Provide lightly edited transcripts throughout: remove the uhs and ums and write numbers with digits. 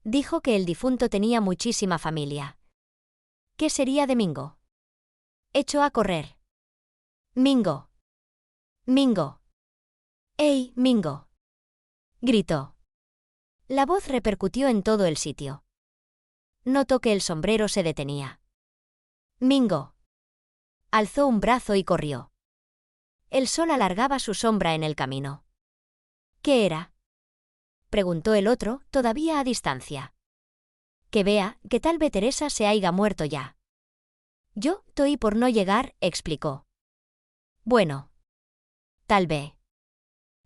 Dijo que el difunto tenía muchísima familia. ¿Qué sería de Mingo? Echó a correr. «Mingo. Mingo. ¡Ey, Mingo!», gritó. La voz repercutió en todo el sitio. Notó que el sombrero se detenía. «Mingo». Alzó un brazo y corrió. El sol alargaba su sombra en el camino. «¿Qué era?», preguntó el otro, todavía a distancia. «Que vea, que tal vez Teresa se haiga muerto ya». «Yo toí por no llegar», explicó. «Bueno. Tal vez».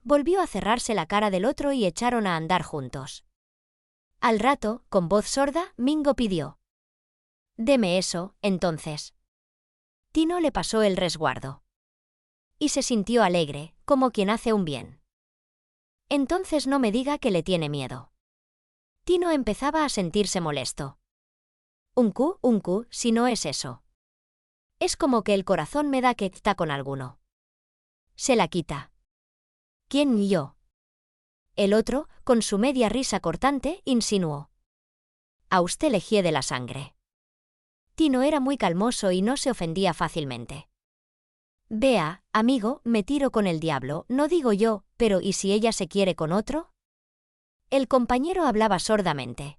Volvió a cerrarse la cara del otro y echaron a andar juntos. Al rato, con voz sorda, Mingo pidió: «Deme eso, entonces». Tino le pasó el resguardo. Y se sintió alegre, como quien hace un bien. «Entonces no me diga que le tiene miedo». Tino empezaba a sentirse molesto. Un cu, si no es eso. Es como que el corazón me da que está con alguno. Se la quita. ¿Quién y yo? El otro, con su media risa cortante, insinuó: «A usted le hiede la sangre». Tino era muy calmoso y no se ofendía fácilmente. «Vea, amigo, me tiro con el diablo, no digo yo, pero ¿y si ella se quiere con otro?». El compañero hablaba sordamente.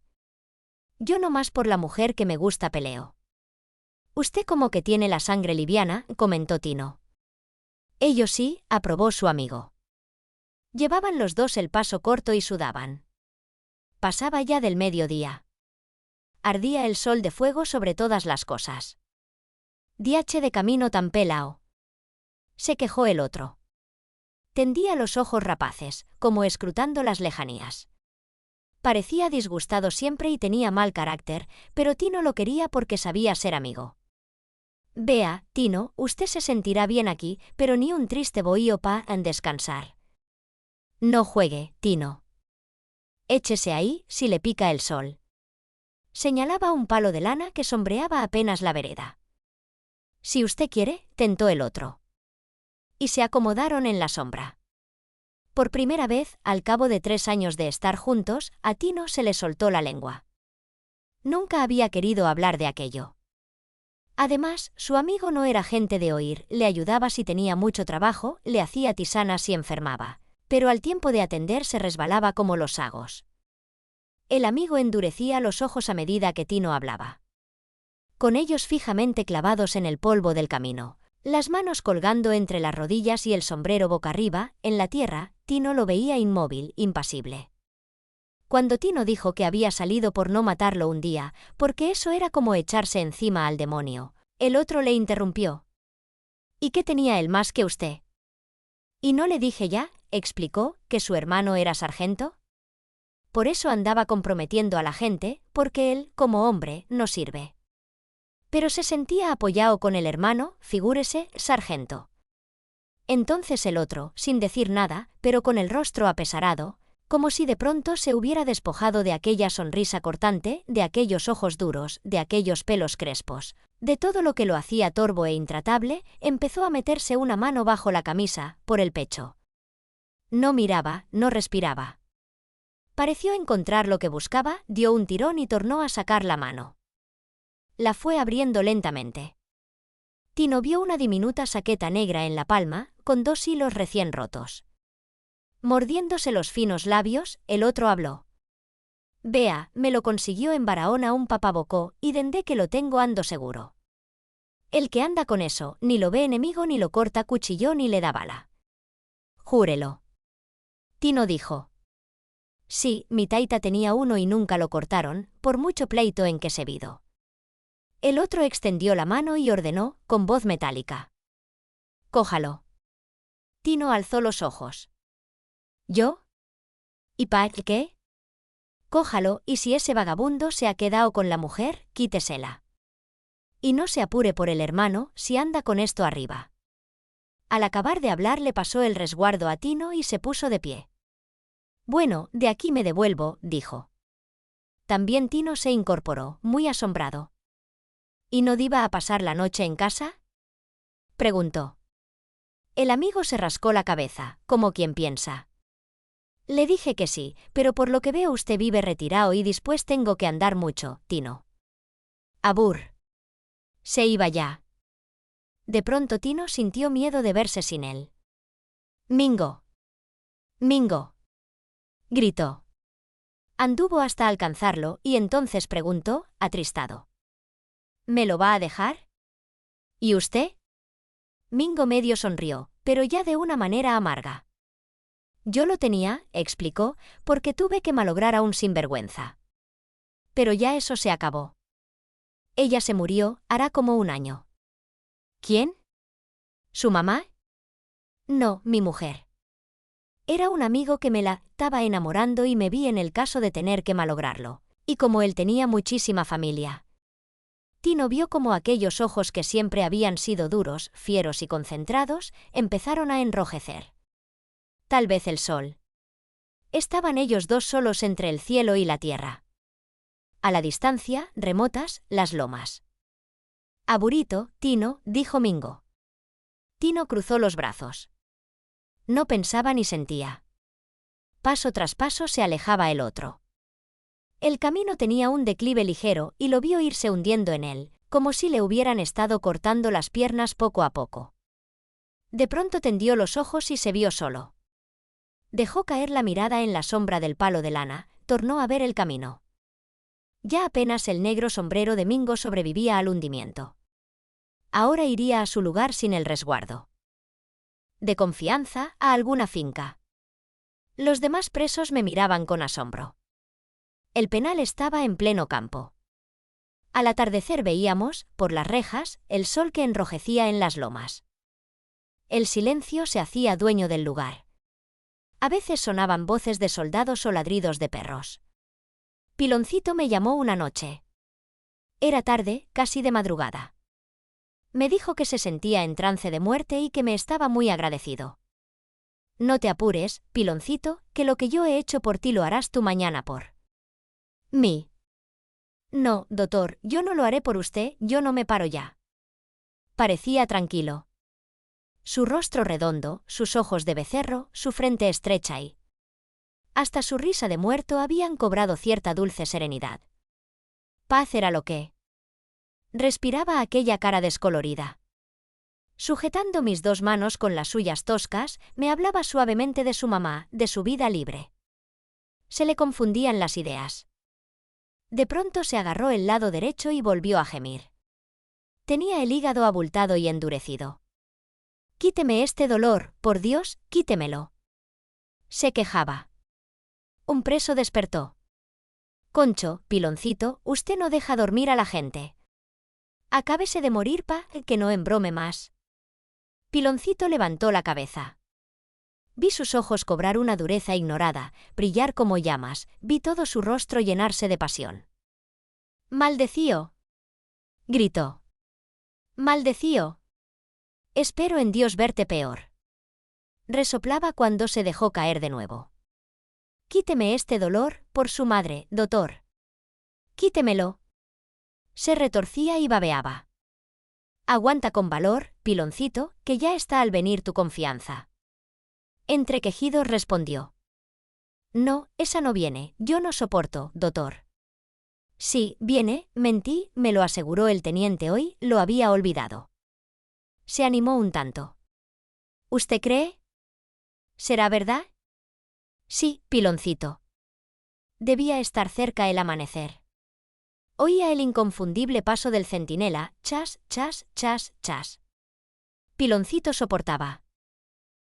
«Yo no más por la mujer que me gusta peleo». «Usted como que tiene la sangre liviana», comentó Tino. «Ello sí», aprobó su amigo. Llevaban los dos el paso corto y sudaban. Pasaba ya del mediodía. Ardía el sol de fuego sobre todas las cosas. «Diache de camino tan pelao», se quejó el otro. Tendía los ojos rapaces, como escrutando las lejanías. Parecía disgustado siempre y tenía mal carácter, pero Tino lo quería porque sabía ser amigo. «Vea, Tino, usted se sentirá bien aquí, pero ni un triste bohío pa' en descansar». «No juegue, Tino. Échese ahí, si le pica el sol». Señalaba un palo de lana que sombreaba apenas la vereda. «Si usted quiere», tentó el otro. Y se acomodaron en la sombra. Por primera vez, al cabo de 3 años de estar juntos, a Tino se le soltó la lengua. Nunca había querido hablar de aquello. Además, su amigo no era gente de oír, le ayudaba si tenía mucho trabajo, le hacía tisanas si enfermaba, pero al tiempo de atender se resbalaba como los sagos. El amigo endurecía los ojos a medida que Tino hablaba. Con ellos fijamente clavados en el polvo del camino, las manos colgando entre las rodillas y el sombrero boca arriba, en la tierra, Tino lo veía inmóvil, impasible. Cuando Tino dijo que había salido por no matarlo un día, porque eso era como echarse encima al demonio, el otro le interrumpió. «¿Y qué tenía él más que usted?». «¿Y no le dije ya», explicó, «que su hermano era sargento? Por eso andaba comprometiendo a la gente, porque él, como hombre, no sirve». Pero se sentía apoyado con el hermano, figúrese, sargento. Entonces el otro, sin decir nada, pero con el rostro apesarado, como si de pronto se hubiera despojado de aquella sonrisa cortante, de aquellos ojos duros, de aquellos pelos crespos, de todo lo que lo hacía torvo e intratable, empezó a meterse una mano bajo la camisa, por el pecho. No miraba, no respiraba. Pareció encontrar lo que buscaba, dio un tirón y tornó a sacar la mano. La fue abriendo lentamente. Tino vio una diminuta saqueta negra en la palma, con 2 hilos recién rotos. Mordiéndose los finos labios, el otro habló. «Vea, me lo consiguió en Barahona un papabocó, y dende que lo tengo ando seguro. El que anda con eso, ni lo ve enemigo ni lo corta cuchillo ni le da bala». «Júrelo». Tino dijo. «Sí, mi taita tenía uno y nunca lo cortaron, por mucho pleito en que se vido». El otro extendió la mano y ordenó, con voz metálica. «Cójalo». Tino alzó los ojos. «¿Yo? ¿Y pa' qué?». «Cójalo, y si ese vagabundo se ha quedado con la mujer, quítesela. Y no se apure por el hermano, si anda con esto arriba». Al acabar de hablar le pasó el resguardo a Tino y se puso de pie. «Bueno, de aquí me devuelvo», dijo. También Tino se incorporó, muy asombrado. «¿Y no iba a pasar la noche en casa?», preguntó. El amigo se rascó la cabeza, como quien piensa. Le dije que sí, pero por lo que veo usted vive retirado y después tengo que andar mucho, Tino. Abur. Se iba ya. De pronto Tino sintió miedo de verse sin él. Mingo. Mingo. Gritó. Anduvo hasta alcanzarlo y entonces preguntó, atristado. ¿Me lo va a dejar? ¿Y usted? Mingo medio sonrió, pero ya de una manera amarga. Yo lo tenía, explicó, porque tuve que malograr a un sinvergüenza. Pero ya eso se acabó. Ella se murió, hará como un año. ¿Quién? ¿Su mamá? No, mi mujer. Era un amigo que me la estaba enamorando y me vi en el caso de tener que malograrlo. Y como él tenía muchísima familia. Tino vio como aquellos ojos que siempre habían sido duros, fieros y concentrados, empezaron a enrojecer. Tal vez el sol. Estaban ellos dos solos entre el cielo y la tierra. A la distancia, remotas, las lomas. Aburito, Tino, dijo Mingo. Tino cruzó los brazos. No pensaba ni sentía. Paso tras paso se alejaba el otro. El camino tenía un declive ligero y lo vio irse hundiendo en él, como si le hubieran estado cortando las piernas poco a poco. De pronto tendió los ojos y se vio solo. Dejó caer la mirada en la sombra del palo de lana, tornó a ver el camino. Ya apenas el negro sombrero de Mingo sobrevivía al hundimiento. Ahora iría a su lugar sin el resguardo. De confianza, a alguna finca. Los demás presos me miraban con asombro. El penal estaba en pleno campo. Al atardecer veíamos, por las rejas, el sol que enrojecía en las lomas. El silencio se hacía dueño del lugar. A veces sonaban voces de soldados o ladridos de perros. Piloncito me llamó una noche. Era tarde, casi de madrugada. Me dijo que se sentía en trance de muerte y que me estaba muy agradecido. No te apures, Piloncito, que lo que yo he hecho por ti lo harás tú mañana por mí. No, doctor, yo no lo haré por usted, yo no me paro ya. Parecía tranquilo. Su rostro redondo, sus ojos de becerro, su frente estrecha y hasta su risa de muerto habían cobrado cierta dulce serenidad. Paz era lo que respiraba aquella cara descolorida. Sujetando mis dos manos con las suyas toscas, me hablaba suavemente de su mamá, de su vida libre. Se le confundían las ideas. De pronto se agarró el lado derecho y volvió a gemir. Tenía el hígado abultado y endurecido. Quíteme este dolor, por Dios, quítemelo. Se quejaba. Un preso despertó. Concho, Piloncito, usted no deja dormir a la gente. Acábese de morir que no embrome más. Piloncito levantó la cabeza. Vi sus ojos cobrar una dureza ignorada, brillar como llamas, vi todo su rostro llenarse de pasión. «¡Maldecío!», gritó. «¡Maldecío! Espero en Dios verte peor». Resoplaba cuando se dejó caer de nuevo. «Quíteme este dolor, por su madre, doctor. Quítemelo». Se retorcía y babeaba. «Aguanta con valor, Piloncito, que ya está al venir tu confianza». Entre quejidos respondió. «No, esa no viene, yo no soporto, doctor». «Sí, viene, mentí», me lo aseguró el teniente hoy, lo había olvidado. Se animó un tanto. «¿Usted cree? ¿Será verdad?» «Sí, Piloncito». Debía estar cerca el amanecer. Oía el inconfundible paso del centinela, chas, chas, chas, chas. Piloncito soportaba.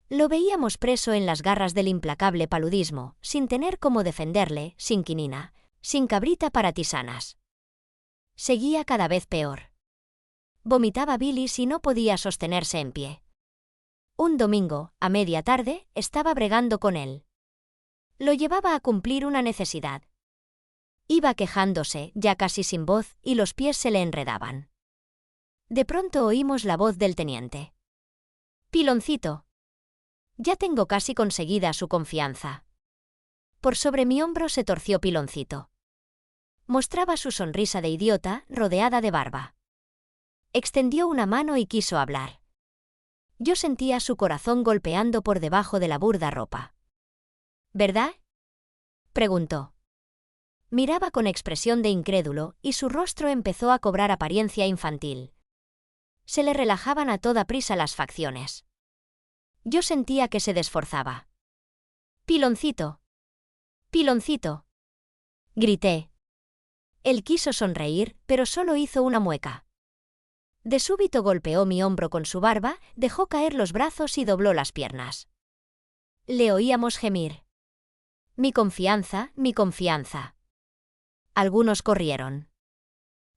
Lo veíamos preso en las garras del implacable paludismo, sin tener cómo defenderle, sin quinina, sin cabrita para tisanas. Seguía cada vez peor. Vomitaba bilis y no podía sostenerse en pie. Un domingo, a media tarde, estaba bregando con él. Lo llevaba a cumplir una necesidad. Iba quejándose, ya casi sin voz, y los pies se le enredaban. De pronto oímos la voz del teniente. «Piloncito». Ya tengo casi conseguida su confianza. Por sobre mi hombro se torció Piloncito. Mostraba su sonrisa de idiota, rodeada de barba. Extendió una mano y quiso hablar. Yo sentía su corazón golpeando por debajo de la burda ropa. ¿verdad?, preguntó. Miraba con expresión de incrédulo y su rostro empezó a cobrar apariencia infantil. Se le relajaban a toda prisa las facciones. Yo sentía que se desforzaba. «Piloncito. Piloncito», grité. Él quiso sonreír, pero solo hizo una mueca. De súbito golpeó mi hombro con su barba, dejó caer los brazos y dobló las piernas. Le oíamos gemir. «Mi confianza, mi confianza». Algunos corrieron.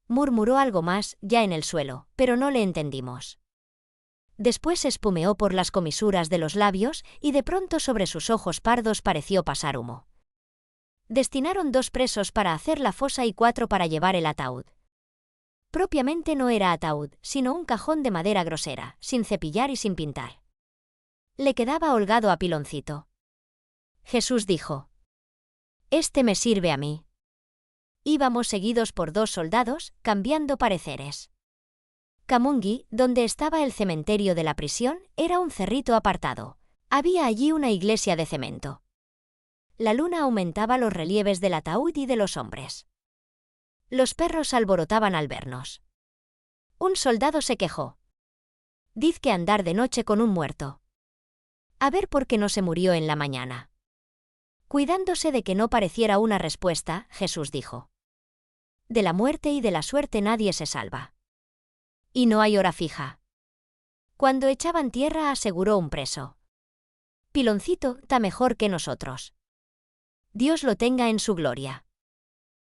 Murmuró algo más, ya en el suelo, pero no le entendimos. Después espumeó por las comisuras de los labios y de pronto sobre sus ojos pardos pareció pasar humo. Destinaron 2 presos para hacer la fosa y 4 para llevar el ataúd. Propiamente no era ataúd, sino un cajón de madera grosera, sin cepillar y sin pintar. Le quedaba holgado a Piloncito. Jesús dijo: «Este me sirve a mí». Íbamos seguidos por 2 soldados, cambiando pareceres. Camungi, donde estaba el cementerio de la prisión, era un cerrito apartado. Había allí una iglesia de cemento. La luna aumentaba los relieves del ataúd y de los hombres. Los perros alborotaban al vernos. Un soldado se quejó. «Diz que andar de noche con un muerto. A ver por qué no se murió en la mañana». Cuidándose de que no pareciera una respuesta, Jesús dijo: «De la muerte y de la suerte nadie se salva. Y no hay hora fija». Cuando echaban tierra, aseguró un preso: «Piloncito está mejor que nosotros. Dios lo tenga en su gloria».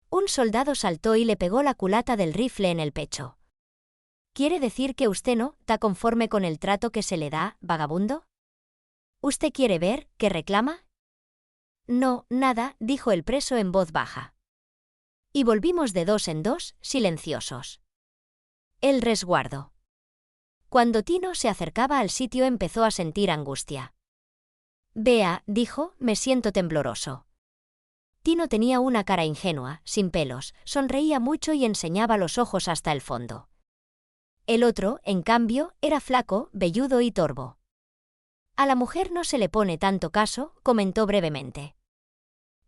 Un soldado saltó y le pegó la culata del rifle en el pecho. «¿Quiere decir que usted no está conforme con el trato que se le da, vagabundo? ¿Usted quiere ver qué reclama?» «No, nada», dijo el preso en voz baja. Y volvimos de 2 en 2, silenciosos. El resguardo. Cuando Tino se acercaba al sitio empezó a sentir angustia. «Vea», dijo, «me siento tembloroso». Tino tenía una cara ingenua, sin pelos, sonreía mucho y enseñaba los ojos hasta el fondo. El otro, en cambio, era flaco, velludo y torvo. «A la mujer no se le pone tanto caso», comentó brevemente.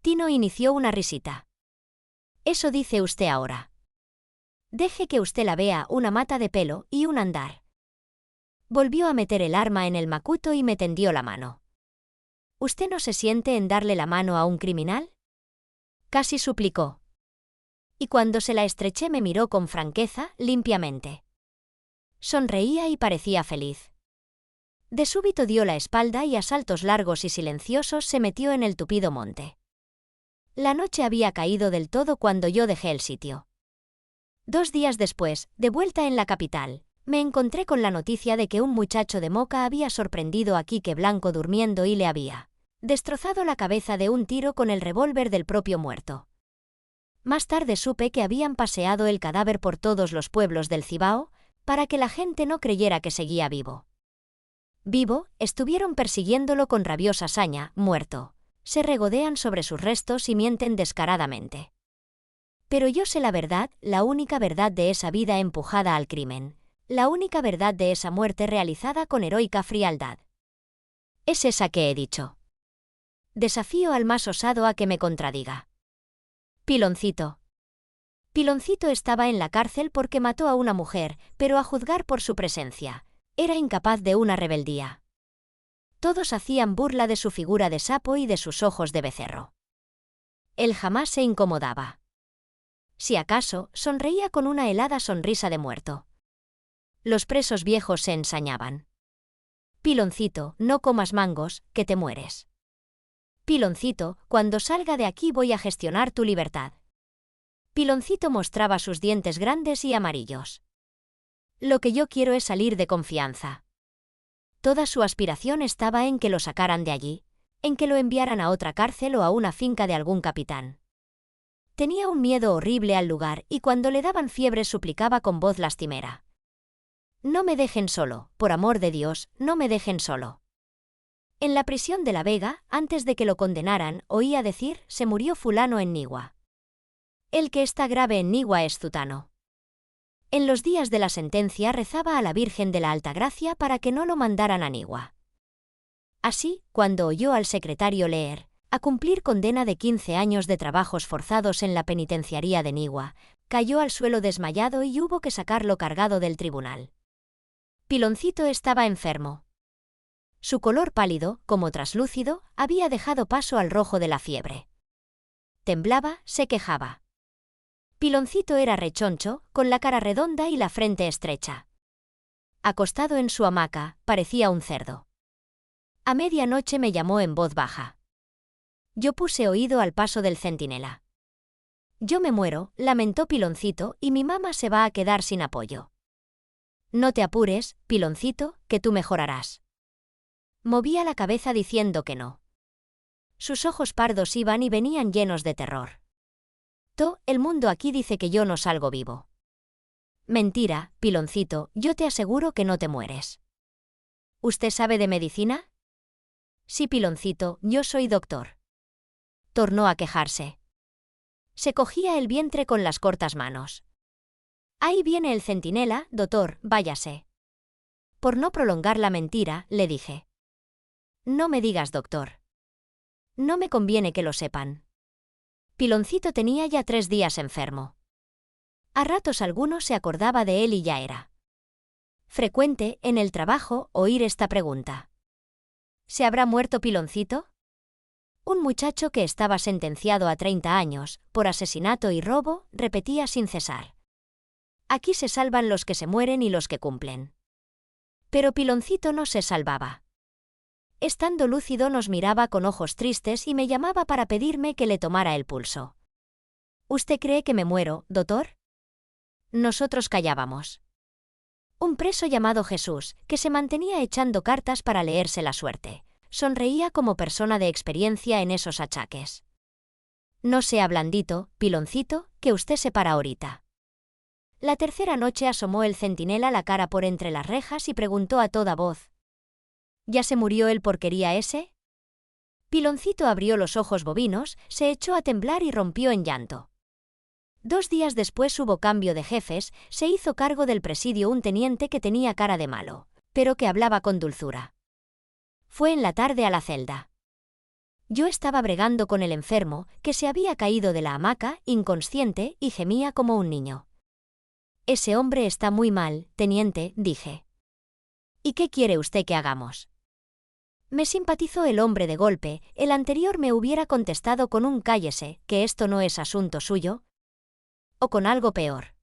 Tino inició una risita. «Eso dice usted ahora. Deje que usted la vea, una mata de pelo y un andar». Volvió a meter el arma en el macuto y me tendió la mano. «¿Usted no se siente en darle la mano a un criminal?», casi suplicó. Y cuando se la estreché me miró con franqueza, limpiamente. Sonreía y parecía feliz. De súbito dio la espalda y a saltos largos y silenciosos se metió en el tupido monte. La noche había caído del todo cuando yo dejé el sitio. 2 días después, de vuelta en la capital, me encontré con la noticia de que un muchacho de Moca había sorprendido a Quique Blanco durmiendo y le había destrozado la cabeza de un tiro con el revólver del propio muerto. Más tarde supe que habían paseado el cadáver por todos los pueblos del Cibao, para que la gente no creyera que seguía vivo. Vivo, estuvieron persiguiéndolo con rabiosa saña; muerto, se regodean sobre sus restos y mienten descaradamente. Pero yo sé la verdad, la única verdad de esa vida empujada al crimen, la única verdad de esa muerte realizada con heroica frialdad. Es esa que he dicho. Desafío al más osado a que me contradiga. Piloncito. Piloncito estaba en la cárcel porque mató a una mujer, pero a juzgar por su presencia, era incapaz de una rebeldía. Todos hacían burla de su figura de sapo y de sus ojos de becerro. Él jamás se incomodaba. Si acaso, sonreía con una helada sonrisa de muerto. Los presos viejos se ensañaban. «Piloncito, no comas mangos, que te mueres. Piloncito, cuando salga de aquí voy a gestionar tu libertad». Piloncito mostraba sus dientes grandes y amarillos. «Lo que yo quiero es salir de confianza». Toda su aspiración estaba en que lo sacaran de allí, en que lo enviaran a otra cárcel o a una finca de algún capitán. Tenía un miedo horrible al lugar y cuando le daban fiebre suplicaba con voz lastimera: «No me dejen solo, por amor de Dios, no me dejen solo». En la prisión de La Vega, antes de que lo condenaran, oía decir: «Se murió fulano en Nigua. El que está grave en Nigua es Zutano». En los días de la sentencia rezaba a la Virgen de la Altagracia para que no lo mandaran a Nigua. Así, cuando oyó al secretario leer: A cumplir condena de 15 años de trabajos forzados en la penitenciaría de Niwa, cayó al suelo desmayado y hubo que sacarlo cargado del tribunal. Piloncito estaba enfermo. Su color pálido, como traslúcido, había dejado paso al rojo de la fiebre. Temblaba, se quejaba. Piloncito era rechoncho, con la cara redonda y la frente estrecha. Acostado en su hamaca, parecía un cerdo. A medianoche me llamó en voz baja. Yo puse oído al paso del centinela. Yo me muero, lamentó Piloncito, y mi mamá se va a quedar sin apoyo. No te apures, Piloncito, que tú mejorarás. Movía la cabeza diciendo que no. Sus ojos pardos iban y venían llenos de terror. El mundo aquí dice que yo no salgo vivo. Mentira, Piloncito, yo te aseguro que no te mueres. ¿Usted sabe de medicina? Sí, Piloncito, yo soy doctor. Tornó a quejarse. Se cogía el vientre con las cortas manos. Ahí viene el centinela, doctor, váyase. Por no prolongar la mentira, le dije. No me digas doctor. No me conviene que lo sepan. Piloncito tenía ya 3 días enfermo. A ratos alguno se acordaba de él y ya era frecuente, en el trabajo, oír esta pregunta. ¿Se habrá muerto Piloncito? Un muchacho que estaba sentenciado a 30 años, por asesinato y robo, repetía sin cesar. Aquí se salvan los que se mueren y los que cumplen. Pero Piloncito no se salvaba. Estando lúcido nos miraba con ojos tristes y me llamaba para pedirme que le tomara el pulso. ¿Usted cree que me muero, doctor? Nosotros callábamos. Un preso llamado Jesús, que se mantenía echando cartas para leerse la suerte, sonreía como persona de experiencia en esos achaques. No sea blandito, Piloncito, que usted se para ahorita. La tercera noche asomó el centinela la cara por entre las rejas y preguntó a toda voz. ¿Ya se murió el porquería ese? Piloncito abrió los ojos bovinos, se echó a temblar y rompió en llanto. 2 días después hubo cambio de jefes, se hizo cargo del presidio un teniente que tenía cara de malo, pero que hablaba con dulzura. Fue en la tarde a la celda. Yo estaba bregando con el enfermo, que se había caído de la hamaca, inconsciente, y gemía como un niño. Ese hombre está muy mal, teniente, dije. ¿Y qué quiere usted que hagamos? Me simpatizó el hombre de golpe, el anterior me hubiera contestado con un cállese, que esto no es asunto suyo. O con algo peor.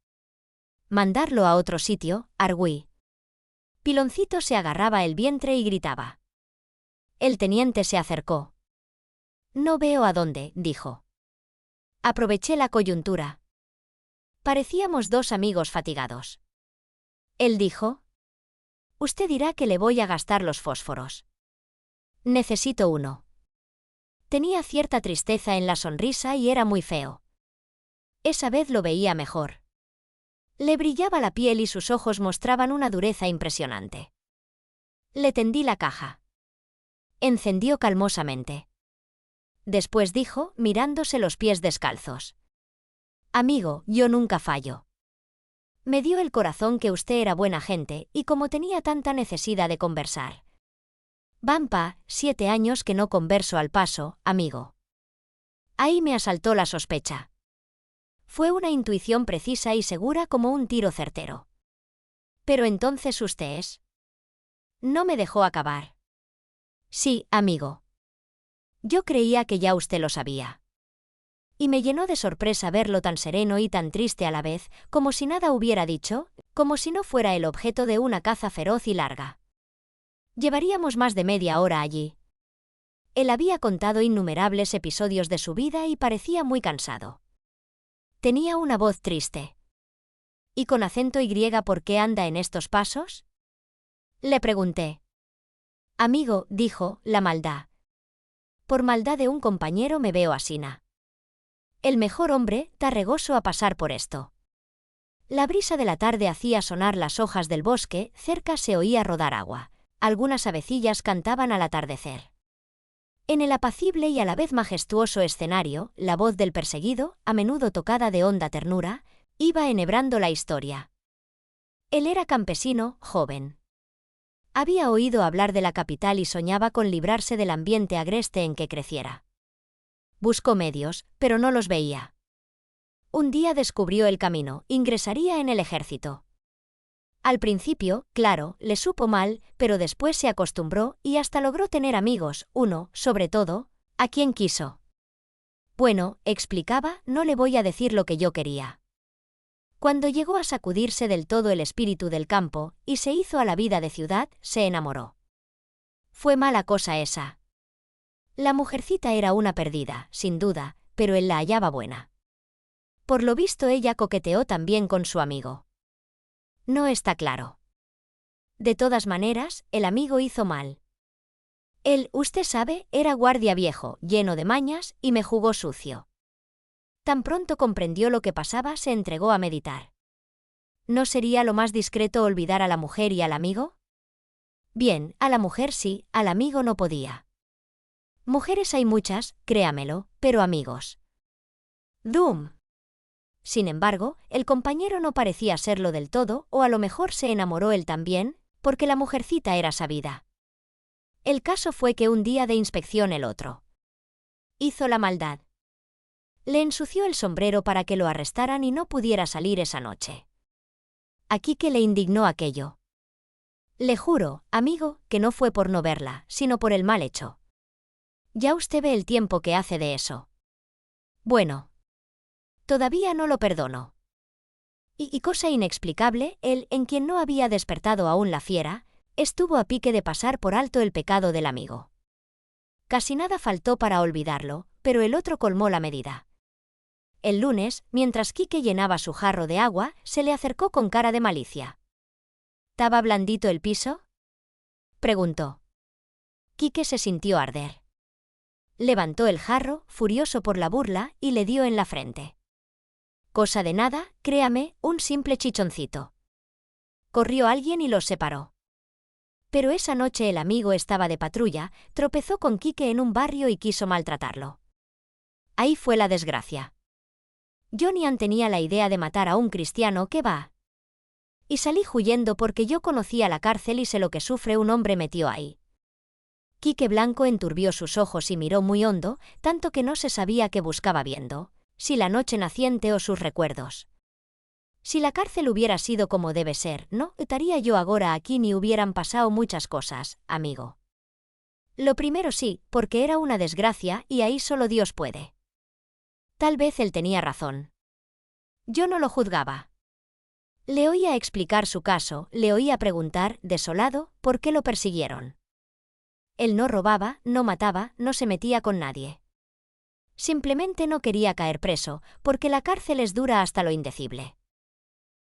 Mandarlo a otro sitio, argüí. Piloncito se agarraba el vientre y gritaba. El teniente se acercó. No veo a dónde, dijo. Aproveché la coyuntura. Parecíamos 2 amigos fatigados. Él dijo. Usted dirá que le voy a gastar los fósforos. Necesito uno. Tenía cierta tristeza en la sonrisa y era muy feo. Esa vez lo veía mejor. Le brillaba la piel y sus ojos mostraban una dureza impresionante. Le tendí la caja. Encendió calmosamente. Después dijo, mirándose los pies descalzos. Amigo, yo nunca fallo. Me dio el corazón que usted era buena gente, y como tenía tanta necesidad de conversar. Vampa, 7 años que no converso al paso, amigo. Ahí me asaltó la sospecha. Fue una intuición precisa y segura como un tiro certero. Pero entonces usted es. No me dejó acabar. Sí, amigo. Yo creía que ya usted lo sabía. Y me llenó de sorpresa verlo tan sereno y tan triste a la vez, como si nada hubiera dicho, como si no fuera el objeto de una caza feroz y larga. Llevaríamos más de media hora allí. Él había contado innumerables episodios de su vida y parecía muy cansado. Tenía una voz triste. ¿Y con acento y griega por qué anda en estos pasos? Le pregunté. Amigo, dijo, la maldad. Por maldad de un compañero me veo asina. El mejor hombre, tarregoso a pasar por esto. La brisa de la tarde hacía sonar las hojas del bosque, cerca se oía rodar agua. Algunas avecillas cantaban al atardecer. En el apacible y a la vez majestuoso escenario, la voz del perseguido, a menudo tocada de honda ternura, iba enhebrando la historia. Él era campesino, joven. Había oído hablar de la capital y soñaba con librarse del ambiente agreste en que creciera. Buscó medios, pero no los veía. Un día descubrió el camino, ingresaría en el ejército. Al principio, claro, le supo mal, pero después se acostumbró y hasta logró tener amigos, uno, sobre todo, a quien quiso. Bueno, explicaba, no le voy a decir lo que yo quería. Cuando llegó a sacudirse del todo el espíritu del campo y se hizo a la vida de ciudad, se enamoró. Fue mala cosa esa. La mujercita era una perdida, sin duda, pero él la hallaba buena. Por lo visto ella coqueteó también con su amigo. No está claro. De todas maneras, el amigo hizo mal. Él, usted sabe, era guardia viejo, lleno de mañas, y me jugó sucio. Tan pronto comprendió lo que pasaba, se entregó a meditar. ¿No sería lo más discreto olvidar a la mujer y al amigo? Bien, a la mujer sí, al amigo no podía. Mujeres hay muchas, créamelo, pero amigos. ¡Dum! Sin embargo, el compañero no parecía serlo del todo, o a lo mejor se enamoró él también, porque la mujercita era sabida. El caso fue que un día de inspección el otro hizo la maldad. Le ensució el sombrero para que lo arrestaran y no pudiera salir esa noche. A Quique le indignó aquello. Le juro, amigo, que no fue por no verla, sino por el mal hecho. Ya usted ve el tiempo que hace de eso. Bueno. Todavía no lo perdono. Y cosa inexplicable, él, en quien no había despertado aún la fiera, estuvo a pique de pasar por alto el pecado del amigo. Casi nada faltó para olvidarlo, pero el otro colmó la medida. El lunes, mientras Quique llenaba su jarro de agua, se le acercó con cara de malicia. ¿Taba blandito el piso?, preguntó. Quique se sintió arder. Levantó el jarro, furioso por la burla, y le dio en la frente. Cosa de nada, créame, un simple chichoncito. Corrió alguien y los separó. Pero esa noche el amigo estaba de patrulla, tropezó con Quique en un barrio y quiso maltratarlo. Ahí fue la desgracia. Johnny tenía la idea de matar a un cristiano, ¿qué va? Y salí huyendo porque yo conocía la cárcel y sé lo que sufre un hombre metido ahí. Quique Blanco enturbió sus ojos y miró muy hondo, tanto que no se sabía qué buscaba viendo, si la noche naciente o sus recuerdos. Si la cárcel hubiera sido como debe ser, no estaría yo agora aquí ni hubieran pasado muchas cosas, amigo. Lo primero sí, porque era una desgracia y ahí solo Dios puede. Tal vez él tenía razón. Yo no lo juzgaba. Le oía explicar su caso, le oía preguntar, desolado, por qué lo persiguieron. Él no robaba, no mataba, no se metía con nadie. Simplemente no quería caer preso, porque la cárcel es dura hasta lo indecible.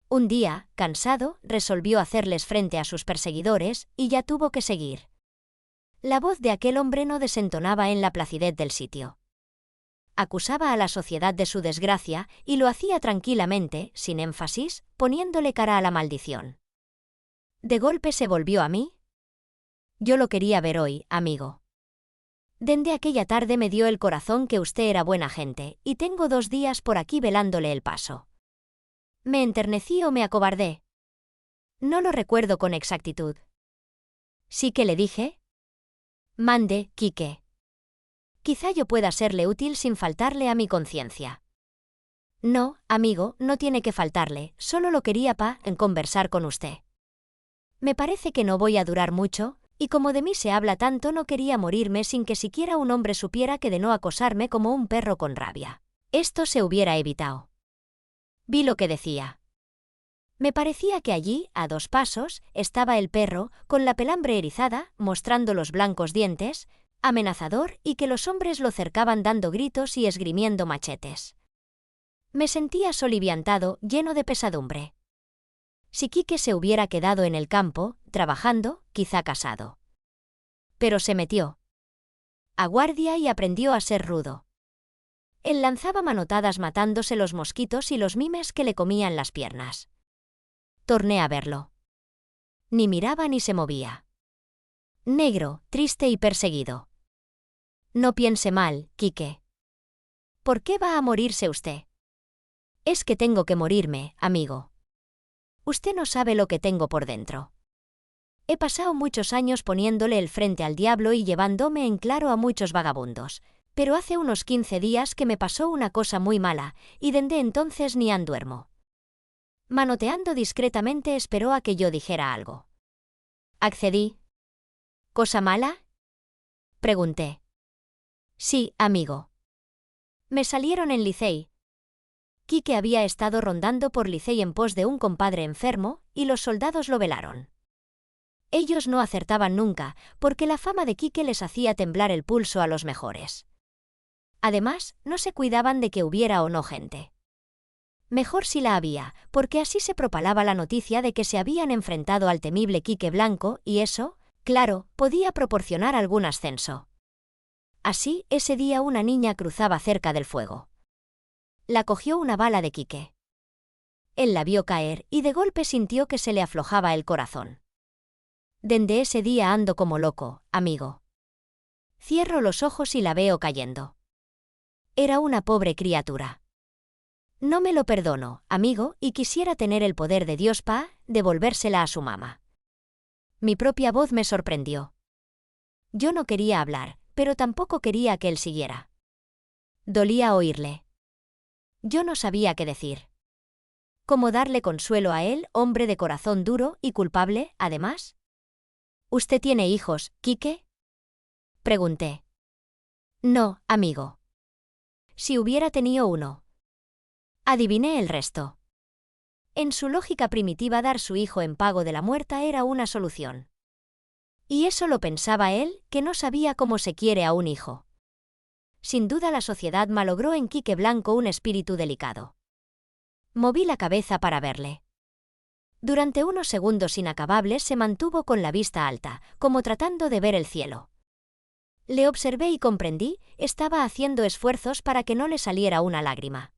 Un día, cansado, resolvió hacerles frente a sus perseguidores, y ya tuvo que seguir. La voz de aquel hombre no desentonaba en la placidez del sitio. Acusaba a la sociedad de su desgracia, y lo hacía tranquilamente, sin énfasis, poniéndole cara a la maldición. De golpe se volvió a mí. Yo lo quería ver hoy, amigo. Dende aquella tarde me dio el corazón que usted era buena gente, y tengo 2 días por aquí velándole el paso. ¿Me enternecí o me acobardé? No lo recuerdo con exactitud. ¿Sí que le dije? Mande, Quique. Quizá yo pueda serle útil sin faltarle a mi conciencia. No, amigo, no tiene que faltarle, solo lo quería en conversar con usted. Me parece que no voy a durar mucho, y como de mí se habla tanto no quería morirme sin que siquiera un hombre supiera que de no acosarme como un perro con rabia. Esto se hubiera evitado. Vi lo que decía. Me parecía que allí, a 2 pasos, estaba el perro, con la pelambre erizada, mostrando los blancos dientes, amenazador, y que los hombres lo cercaban dando gritos y esgrimiendo machetes. Me sentía soliviantado, lleno de pesadumbre. Si Quique se hubiera quedado en el campo, trabajando, quizá casado. Pero se metió a guardia y aprendió a ser rudo. Él lanzaba manotadas matándose los mosquitos y los mimes que le comían las piernas. Torné a verlo. Ni miraba ni se movía. Negro, triste y perseguido. No piense mal, Quique. ¿Por qué va a morirse usted? Es que tengo que morirme, amigo. Usted no sabe lo que tengo por dentro. He pasado muchos años poniéndole el frente al diablo y llevándome en claro a muchos vagabundos, Pero hace unos 15 días que me pasó una cosa muy mala, y dende entonces ni duermo. Manoteando discretamente esperó a que yo dijera algo. Accedí. ¿Cosa mala? Pregunté. Sí, amigo. Me salieron en Licey. Quique había estado rondando por Licey en pos de un compadre enfermo, y los soldados lo velaron. Ellos no acertaban nunca, porque la fama de Quique les hacía temblar el pulso a los mejores. Además, no se cuidaban de que hubiera o no gente. Mejor si la había, porque así se propalaba la noticia de que se habían enfrentado al temible Quique Blanco, y eso, claro, podía proporcionar algún ascenso. Así, ese día una niña cruzaba cerca del fuego. La cogió una bala de Quique. Él la vio caer y de golpe sintió que se le aflojaba el corazón. Dende ese día ando como loco, amigo. Cierro los ojos y la veo cayendo. Era una pobre criatura. No me lo perdono, amigo, y quisiera tener el poder de Dios para devolvérsela a su mamá. Mi propia voz me sorprendió. Yo no quería hablar, pero tampoco quería que él siguiera. Dolía oírle. Yo no sabía qué decir. ¿Cómo darle consuelo a él, hombre de corazón duro y culpable, además? ¿Usted tiene hijos, Quique? Pregunté. No, amigo. Si hubiera tenido uno. Adiviné el resto. En su lógica primitiva, dar su hijo en pago de la muerta era una solución. Y eso lo pensaba él, que no sabía cómo se quiere a un hijo. Sin duda la sociedad malogró en Quique Blanco un espíritu delicado. Moví la cabeza para verle. Durante unos segundos inacabables se mantuvo con la vista alta, como tratando de ver el cielo. Le observé y comprendí, estaba haciendo esfuerzos para que no le saliera una lágrima.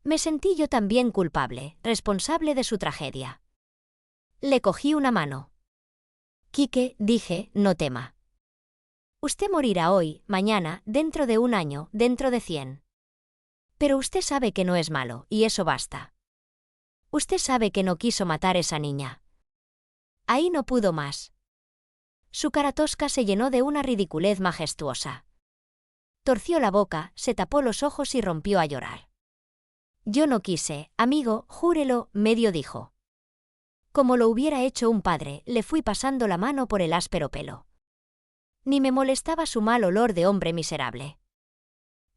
Me sentí yo también culpable, responsable de su tragedia. Le cogí una mano. Quique, dije, no tema. Usted morirá hoy, mañana, dentro de un año, dentro de 100. Pero usted sabe que no es malo, y eso basta. Usted sabe que no quiso matar a esa niña. Ahí no pudo más. Su cara tosca se llenó de una ridiculez majestuosa. Torció la boca, se tapó los ojos y rompió a llorar. Yo no quise, amigo, júrelo, medio dijo. Como lo hubiera hecho un padre, le fui pasando la mano por el áspero pelo. Ni me molestaba su mal olor de hombre miserable.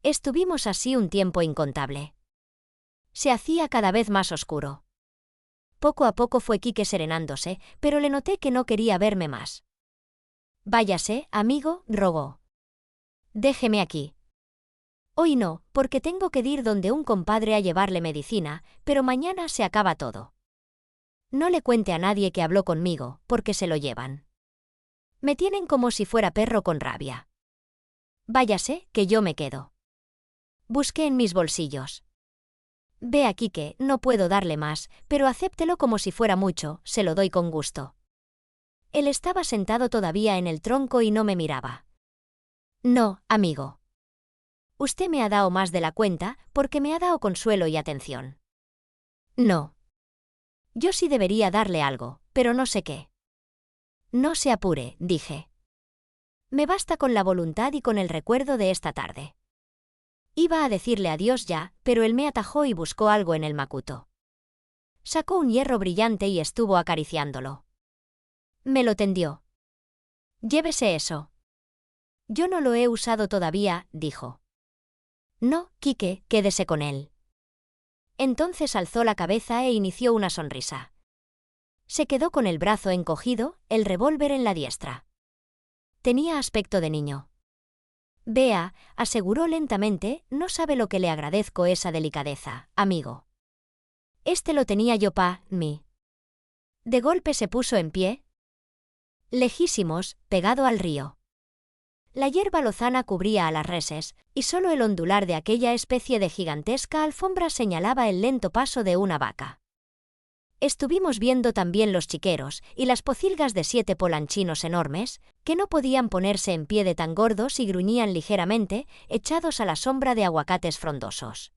Estuvimos así un tiempo incontable. Se hacía cada vez más oscuro. Poco a poco fue Quique serenándose, pero le noté que no quería verme más. Váyase, amigo, rogó. Déjeme aquí. Hoy no, porque tengo que ir donde un compadre a llevarle medicina, pero mañana se acaba todo. No le cuente a nadie que habló conmigo, porque se lo llevan. Me tienen como si fuera perro con rabia. Váyase, que yo me quedo. Busqué en mis bolsillos. Ve aquí que no puedo darle más, pero acéptelo como si fuera mucho, se lo doy con gusto. Él estaba sentado todavía en el tronco y no me miraba. No, amigo. Usted me ha dado más de la cuenta, porque me ha dado consuelo y atención. No. Yo sí debería darle algo, pero no sé qué. No se apure, dije. Me basta con la voluntad y con el recuerdo de esta tarde. Iba a decirle adiós ya, pero él me atajó y buscó algo en el macuto. Sacó un hierro brillante y estuvo acariciándolo. Me lo tendió. Llévese eso. Yo no lo he usado todavía, dijo. No, Quique, quédese con él. Entonces alzó la cabeza e inició una sonrisa. Se quedó con el brazo encogido, el revólver en la diestra. Tenía aspecto de niño. Vea, aseguró lentamente, no sabe lo que le agradezco esa delicadeza, amigo. Este lo tenía yo pa' mí. De golpe se puso en pie. Lejísimos, pegado al río. La hierba lozana cubría a las reses, y solo el ondular de aquella especie de gigantesca alfombra señalaba el lento paso de una vaca. Estuvimos viendo también los chiqueros y las pocilgas de 7 polanchinos enormes, que no podían ponerse en pie de tan gordos y gruñían ligeramente, echados a la sombra de aguacates frondosos.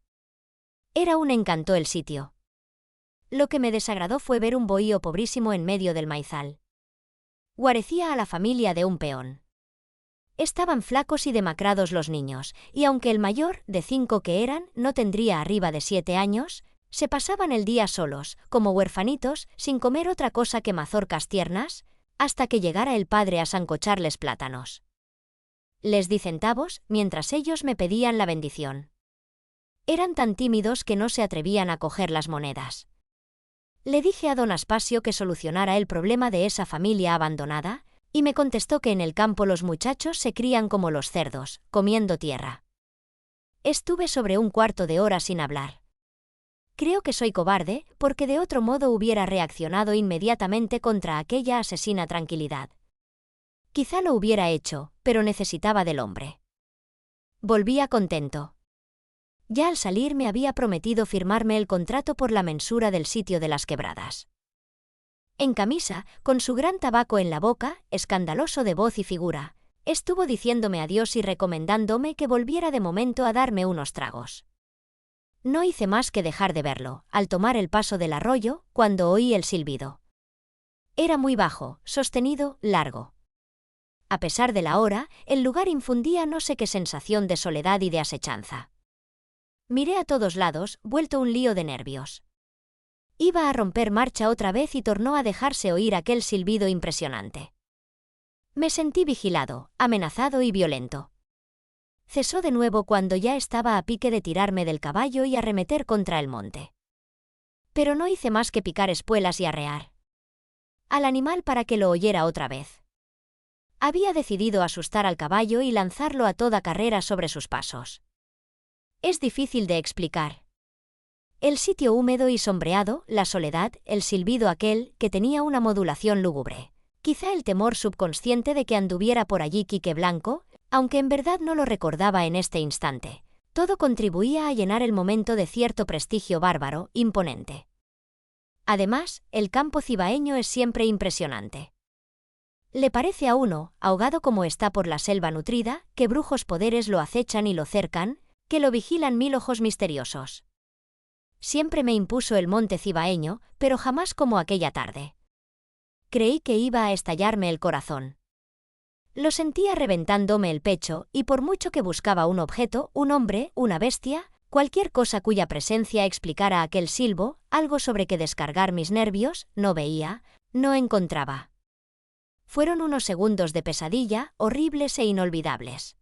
Era un encanto el sitio. Lo que me desagradó fue ver un bohío pobrísimo en medio del maizal. Guarecía a la familia de un peón. Estaban flacos y demacrados los niños, y aunque el mayor, de 5 que eran, no tendría arriba de 7 años, se pasaban el día solos, como huerfanitos, sin comer otra cosa que mazorcas tiernas, hasta que llegara el padre a sancocharles plátanos. Les di centavos, mientras ellos me pedían la bendición. Eran tan tímidos que no se atrevían a coger las monedas. Le dije a don Aspasio que solucionara el problema de esa familia abandonada, y me contestó que en el campo los muchachos se crían como los cerdos, comiendo tierra. Estuve sobre un cuarto de hora sin hablar. Creo que soy cobarde, porque de otro modo hubiera reaccionado inmediatamente contra aquella asesina tranquilidad. Quizá lo hubiera hecho, pero necesitaba del hombre. Volvía contento. Ya al salir me había prometido firmarme el contrato por la mensura del sitio de las quebradas. En camisa, con su gran tabaco en la boca, escandaloso de voz y figura, estuvo diciéndome adiós y recomendándome que volviera de momento a darme unos tragos. No hice más que dejar de verlo, al tomar el paso del arroyo, cuando oí el silbido. Era muy bajo, sostenido, largo. A pesar de la hora, el lugar infundía no sé qué sensación de soledad y de asechanza. Miré a todos lados, vuelto un lío de nervios. Iba a romper marcha otra vez y tornó a dejarse oír aquel silbido impresionante. Me sentí vigilado, amenazado y violento. Cesó de nuevo cuando ya estaba a pique de tirarme del caballo y arremeter contra el monte. Pero no hice más que picar espuelas y arrear al animal para que lo oyera otra vez. Había decidido asustar al caballo y lanzarlo a toda carrera sobre sus pasos. Es difícil de explicar. El sitio húmedo y sombreado, la soledad, el silbido aquel, que tenía una modulación lúgubre. Quizá el temor subconsciente de que anduviera por allí Quique Blanco, aunque en verdad no lo recordaba en este instante. Todo contribuía a llenar el momento de cierto prestigio bárbaro, imponente. Además, el campo cibaeño es siempre impresionante. Le parece a uno, ahogado como está por la selva nutrida, que brujos poderes lo acechan y lo cercan, que lo vigilan 1000 ojos misteriosos. Siempre me impuso el monte cibaeño, pero jamás como aquella tarde. Creí que iba a estallarme el corazón. Lo sentía reventándome el pecho, y por mucho que buscaba un objeto, un hombre, una bestia, cualquier cosa cuya presencia explicara aquel silbo, algo sobre que descargar mis nervios, no veía, no encontraba. Fueron unos segundos de pesadilla, horribles e inolvidables.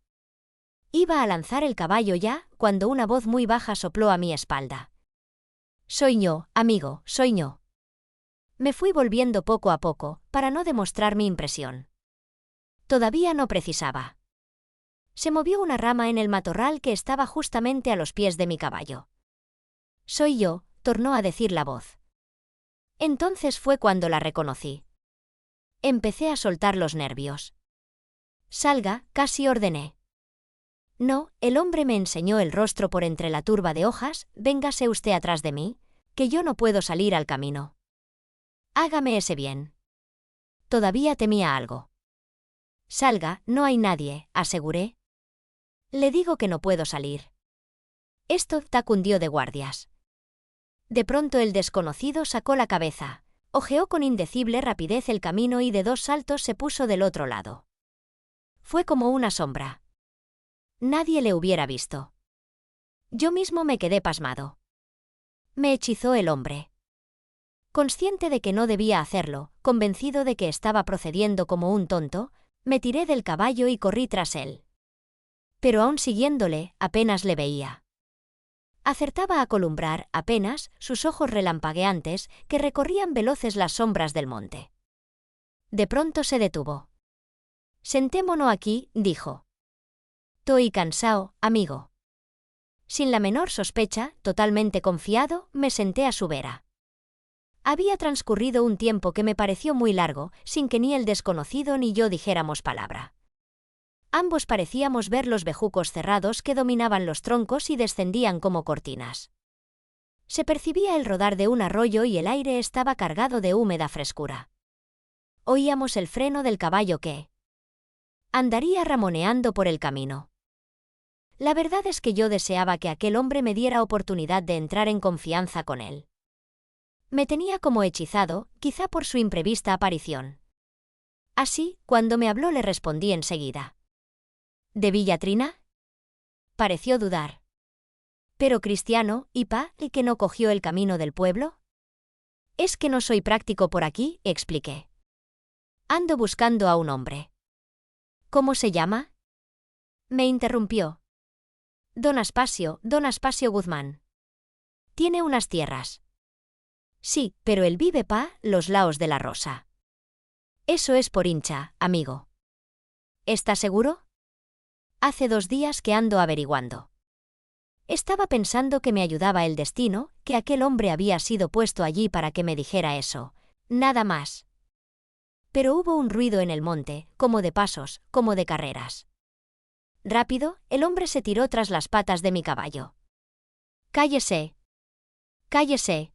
Iba a lanzar el caballo ya, cuando una voz muy baja sopló a mi espalda. «Soy yo, amigo, soy yo». Me fui volviendo poco a poco, para no demostrar mi impresión. Todavía no precisaba. Se movió una rama en el matorral que estaba justamente a los pies de mi caballo. «Soy yo», tornó a decir la voz. Entonces fue cuando la reconocí. Empecé a soltar los nervios. «Salga», casi ordené. No, el hombre me enseñó el rostro por entre la turba de hojas. «Véngase usted atrás de mí, que yo no puedo salir al camino. Hágame ese bien». Todavía temía algo. «Salga, no hay nadie», aseguré. «Le digo que no puedo salir». Esto tacundió de guardias. De pronto el desconocido sacó la cabeza, ojeó con indecible rapidez el camino y de 2 saltos se puso del otro lado. Fue como una sombra. Nadie le hubiera visto. Yo mismo me quedé pasmado. Me hechizó el hombre. Consciente de que no debía hacerlo, convencido de que estaba procediendo como un tonto, me tiré del caballo y corrí tras él. Pero aún siguiéndole, apenas le veía. Acertaba a columbrar, apenas, sus ojos relampagueantes, que recorrían veloces las sombras del monte. De pronto se detuvo. «Sentémonos aquí», dijo. «Estoy cansao, amigo». Sin la menor sospecha, totalmente confiado, me senté a su vera. Había transcurrido un tiempo que me pareció muy largo, sin que ni el desconocido ni yo dijéramos palabra. Ambos parecíamos ver los bejucos cerrados que dominaban los troncos y descendían como cortinas. Se percibía el rodar de un arroyo y el aire estaba cargado de húmeda frescura. Oíamos el freno del caballo que andaría ramoneando por el camino. La verdad es que yo deseaba que aquel hombre me diera oportunidad de entrar en confianza con él. Me tenía como hechizado, quizá por su imprevista aparición. Así, cuando me habló le respondí enseguida. ¿De Villatrina? Pareció dudar. Pero cristiano, ¿y pa, el que no cogió el camino del pueblo? Es que no soy práctico por aquí, expliqué. Ando buscando a un hombre. ¿Cómo se llama? Me interrumpió. Don Aspasia Guzmán. Tiene unas tierras. Sí, pero él vive pa los laos de la Rosa. Eso es por hincha, amigo. ¿Estás seguro? Hace 2 días que ando averiguando. Estaba pensando que me ayudaba el destino, que aquel hombre había sido puesto allí para que me dijera eso. Nada más. Pero hubo un ruido en el monte, como de pasos, como de carreras. Rápido, el hombre se tiró tras las patas de mi caballo. «Cállese. Cállese»,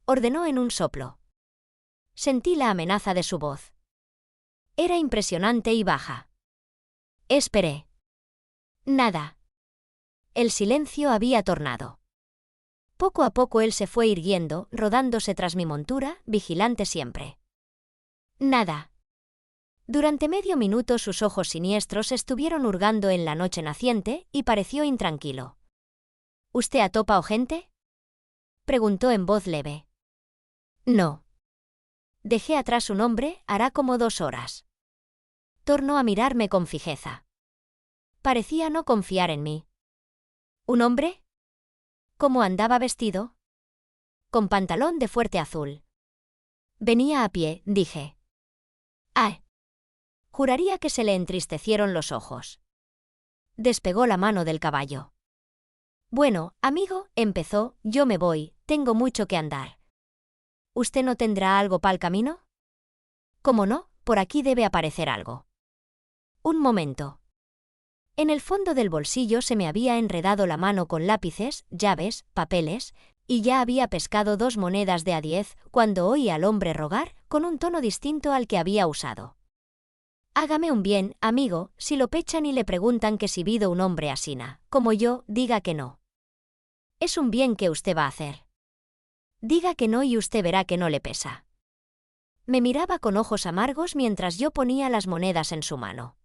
ordenó en un soplo. Sentí la amenaza de su voz. Era impresionante y baja. Esperé. Nada. El silencio había tornado. Poco a poco él se fue irguiendo, rodándose tras mi montura, vigilante siempre. Nada. Durante medio minuto sus ojos siniestros estuvieron hurgando en la noche naciente y pareció intranquilo. ¿Usted atopa o gente? Preguntó en voz leve. No. Dejé atrás un hombre, hará como 2 horas. Tornó a mirarme con fijeza. Parecía no confiar en mí. ¿Un hombre? ¿Cómo andaba vestido? Con pantalón de fuerte azul. Venía a pie, dije. ¡Ah! Juraría que se le entristecieron los ojos. Despegó la mano del caballo. Bueno, amigo, empezó, yo me voy, tengo mucho que andar. ¿Usted no tendrá algo pa'l camino? ¿Cómo no? Por aquí debe aparecer algo. Un momento. En el fondo del bolsillo se me había enredado la mano con lápices, llaves, papeles, y ya había pescado 2 monedas de a 10 cuando oí al hombre rogar, con un tono distinto al que había usado. Hágame un bien, amigo, si lo pechan y le preguntan que si vido un hombre asina, como yo, diga que no. Es un bien que usted va a hacer. Diga que no y usted verá que no le pesa. Me miraba con ojos amargos mientras yo ponía las monedas en su mano.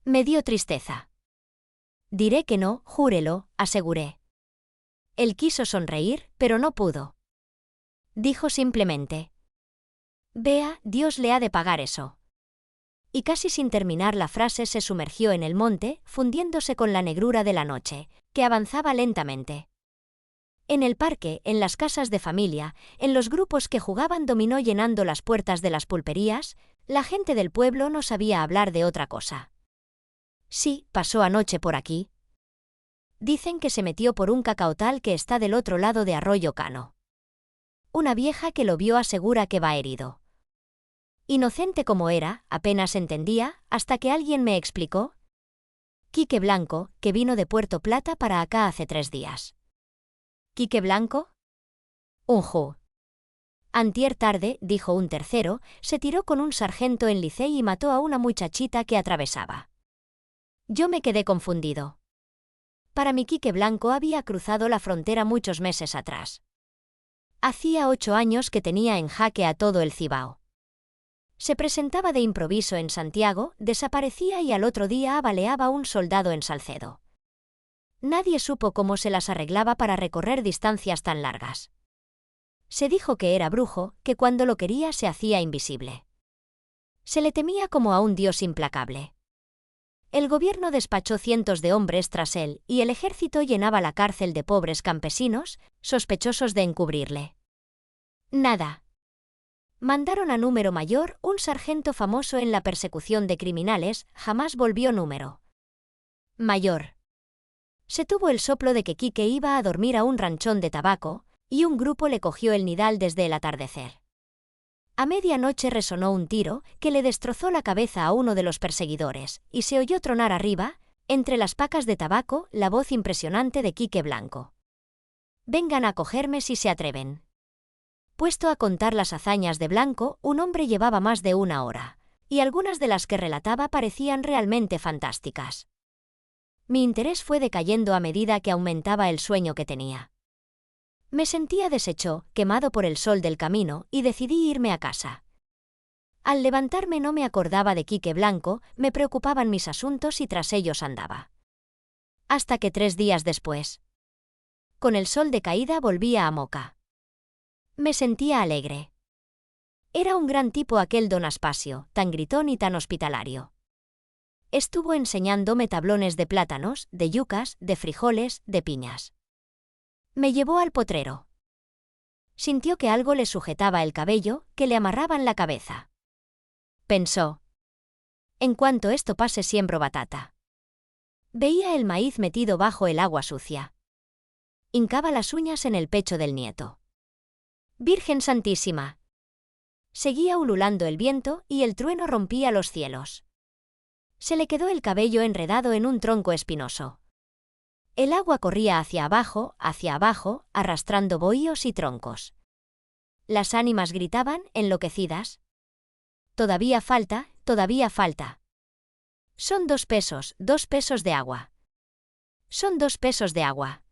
Me dio tristeza. Diré que no, júrelo, aseguré. Él quiso sonreír, pero no pudo. Dijo simplemente. Vea, Dios le ha de pagar eso. Y casi sin terminar la frase se sumergió en el monte, fundiéndose con la negrura de la noche, que avanzaba lentamente. En el parque, en las casas de familia, en los grupos que jugaban dominó llenando las puertas de las pulperías, la gente del pueblo no sabía hablar de otra cosa. Sí, pasó anoche por aquí. Dicen que se metió por un cacautal que está del otro lado de Arroyo Cano. Una vieja que lo vio asegura que va herido. Inocente como era, apenas entendía, hasta que alguien me explicó. Quique Blanco, que vino de Puerto Plata para acá hace 3 días. ¿Quique Blanco? Unjú. Antier tarde, dijo un tercero, se tiró con un sargento en Licey y mató a una muchachita que atravesaba. Yo me quedé confundido. Para mí Quique Blanco había cruzado la frontera muchos meses atrás. Hacía 8 años que tenía en jaque a todo el Cibao. Se presentaba de improviso en Santiago, desaparecía y al otro día abaleaba a un soldado en Salcedo. Nadie supo cómo se las arreglaba para recorrer distancias tan largas. Se dijo que era brujo, que cuando lo quería se hacía invisible. Se le temía como a un dios implacable. El gobierno despachó cientos de hombres tras él y el ejército llenaba la cárcel de pobres campesinos, sospechosos de encubrirle. Nada. Mandaron a Número Mayor, un sargento famoso en la persecución de criminales, jamás volvió Número Mayor. Se tuvo el soplo de que Quique iba a dormir a un ranchón de tabaco, y un grupo le cogió el nidal desde el atardecer. A medianoche resonó un tiro que le destrozó la cabeza a uno de los perseguidores, y se oyó tronar arriba, entre las pacas de tabaco, la voz impresionante de Quique Blanco. Vengan a cogerme si se atreven. Puesto a contar las hazañas de Blanco, un hombre llevaba más de 1 hora, y algunas de las que relataba parecían realmente fantásticas. Mi interés fue decayendo a medida que aumentaba el sueño que tenía. Me sentía deshecho, quemado por el sol del camino, y decidí irme a casa. Al levantarme no me acordaba de Quique Blanco, me preocupaban mis asuntos y tras ellos andaba. Hasta que 3 días después, con el sol de caída, volvía a Moca. Me sentía alegre. Era un gran tipo aquel don Aspasio, tan gritón y tan hospitalario. Estuvo enseñándome tablones de plátanos, de yucas, de frijoles, de piñas. Me llevó al potrero. Sintió que algo le sujetaba el cabello, que le amarraban la cabeza. Pensó: en cuanto esto pase siembro batata. Veía el maíz metido bajo el agua sucia. Hincaba las uñas en el pecho del nieto. Virgen Santísima. Seguía ululando el viento y el trueno rompía los cielos. Se le quedó el cabello enredado en un tronco espinoso. El agua corría hacia abajo, arrastrando bohíos y troncos. Las ánimas gritaban, enloquecidas: todavía falta, todavía falta. Son 2 pesos, 2 pesos de agua. Son 2 pesos de agua.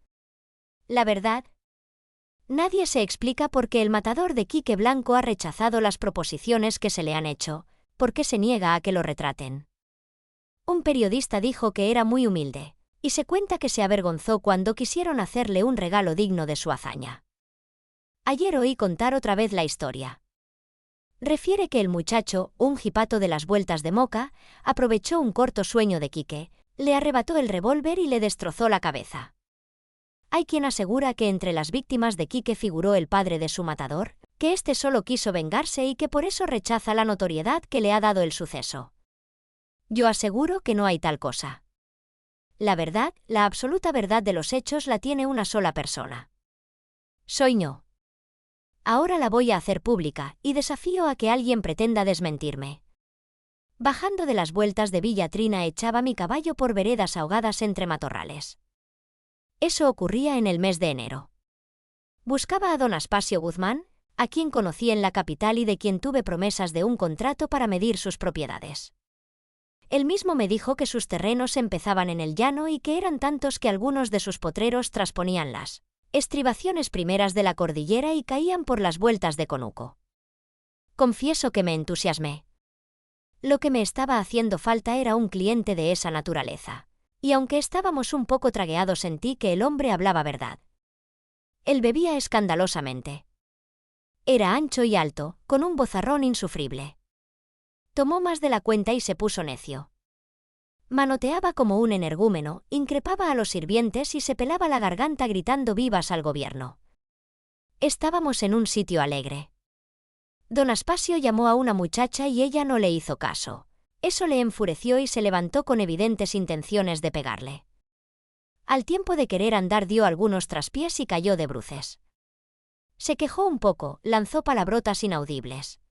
La verdad, nadie se explica por qué el matador de Quique Blanco ha rechazado las proposiciones que se le han hecho, por qué se niega a que lo retraten. Un periodista dijo que era muy humilde, y se cuenta que se avergonzó cuando quisieron hacerle un regalo digno de su hazaña. Ayer oí contar otra vez la historia. Refiere que el muchacho, un jipato de las vueltas de Moca, aprovechó un corto sueño de Quique, le arrebató el revólver y le destrozó la cabeza. Hay quien asegura que entre las víctimas de Quique figuró el padre de su matador, que éste solo quiso vengarse y que por eso rechaza la notoriedad que le ha dado el suceso. Yo aseguro que no hay tal cosa. La verdad, la absoluta verdad de los hechos la tiene una sola persona. Soy yo. Ahora la voy a hacer pública y desafío a que alguien pretenda desmentirme. Bajando de las vueltas de Villa Trina echaba mi caballo por veredas ahogadas entre matorrales. Eso ocurría en el mes de enero. Buscaba a don Aspasio Guzmán, a quien conocí en la capital y de quien tuve promesas de un contrato para medir sus propiedades. Él mismo me dijo que sus terrenos empezaban en el llano y que eran tantos que algunos de sus potreros trasponían las estribaciones primeras de la cordillera y caían por las vueltas de Conuco. Confieso que me entusiasmé. Lo que me estaba haciendo falta era un cliente de esa naturaleza. Y aunque estábamos un poco tragueados sentí que el hombre hablaba verdad. Él bebía escandalosamente. Era ancho y alto, con un vozarrón insufrible. Tomó más de la cuenta y se puso necio. Manoteaba como un energúmeno, increpaba a los sirvientes y se pelaba la garganta gritando vivas al gobierno. Estábamos en un sitio alegre. Don Aspasio llamó a una muchacha y ella no le hizo caso. Eso le enfureció y se levantó con evidentes intenciones de pegarle. Al tiempo de querer andar dio algunos traspiés y cayó de bruces. Se quejó un poco, lanzó palabrotas inaudibles.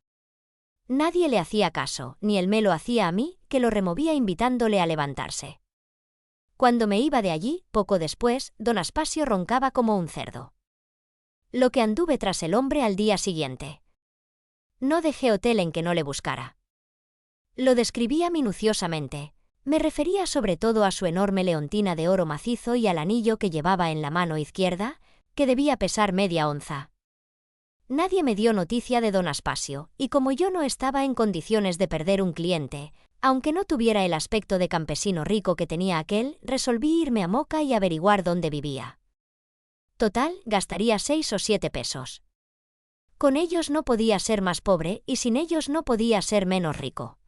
Nadie le hacía caso, ni él me lo hacía a mí, que lo removía invitándole a levantarse. Cuando me iba de allí, poco después, don Aspasio roncaba como un cerdo. Lo que anduve tras el hombre al día siguiente. No dejé hotel en que no le buscara. Lo describía minuciosamente. Me refería sobre todo a su enorme leontina de oro macizo y al anillo que llevaba en la mano izquierda, que debía pesar media onza. Nadie me dio noticia de don Aspasio, y como yo no estaba en condiciones de perder un cliente, aunque no tuviera el aspecto de campesino rico que tenía aquel, resolví irme a Moca y averiguar dónde vivía. Total, gastaría 6 o 7 pesos. Con ellos no podía ser más pobre y sin ellos no podía ser menos rico.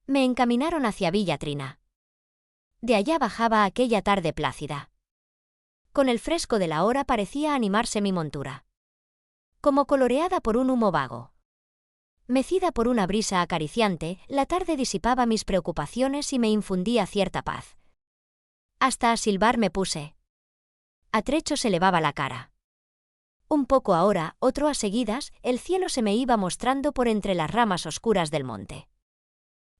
Me encaminaron hacia Villa Trina. De allá bajaba aquella tarde plácida. Con el fresco de la hora parecía animarse mi montura. Como coloreada por un humo vago. Mecida por una brisa acariciante, la tarde disipaba mis preocupaciones y me infundía cierta paz. Hasta a silbar me puse. A trechos elevaba la cara. Un poco ahora, otro a seguidas, el cielo se me iba mostrando por entre las ramas oscuras del monte.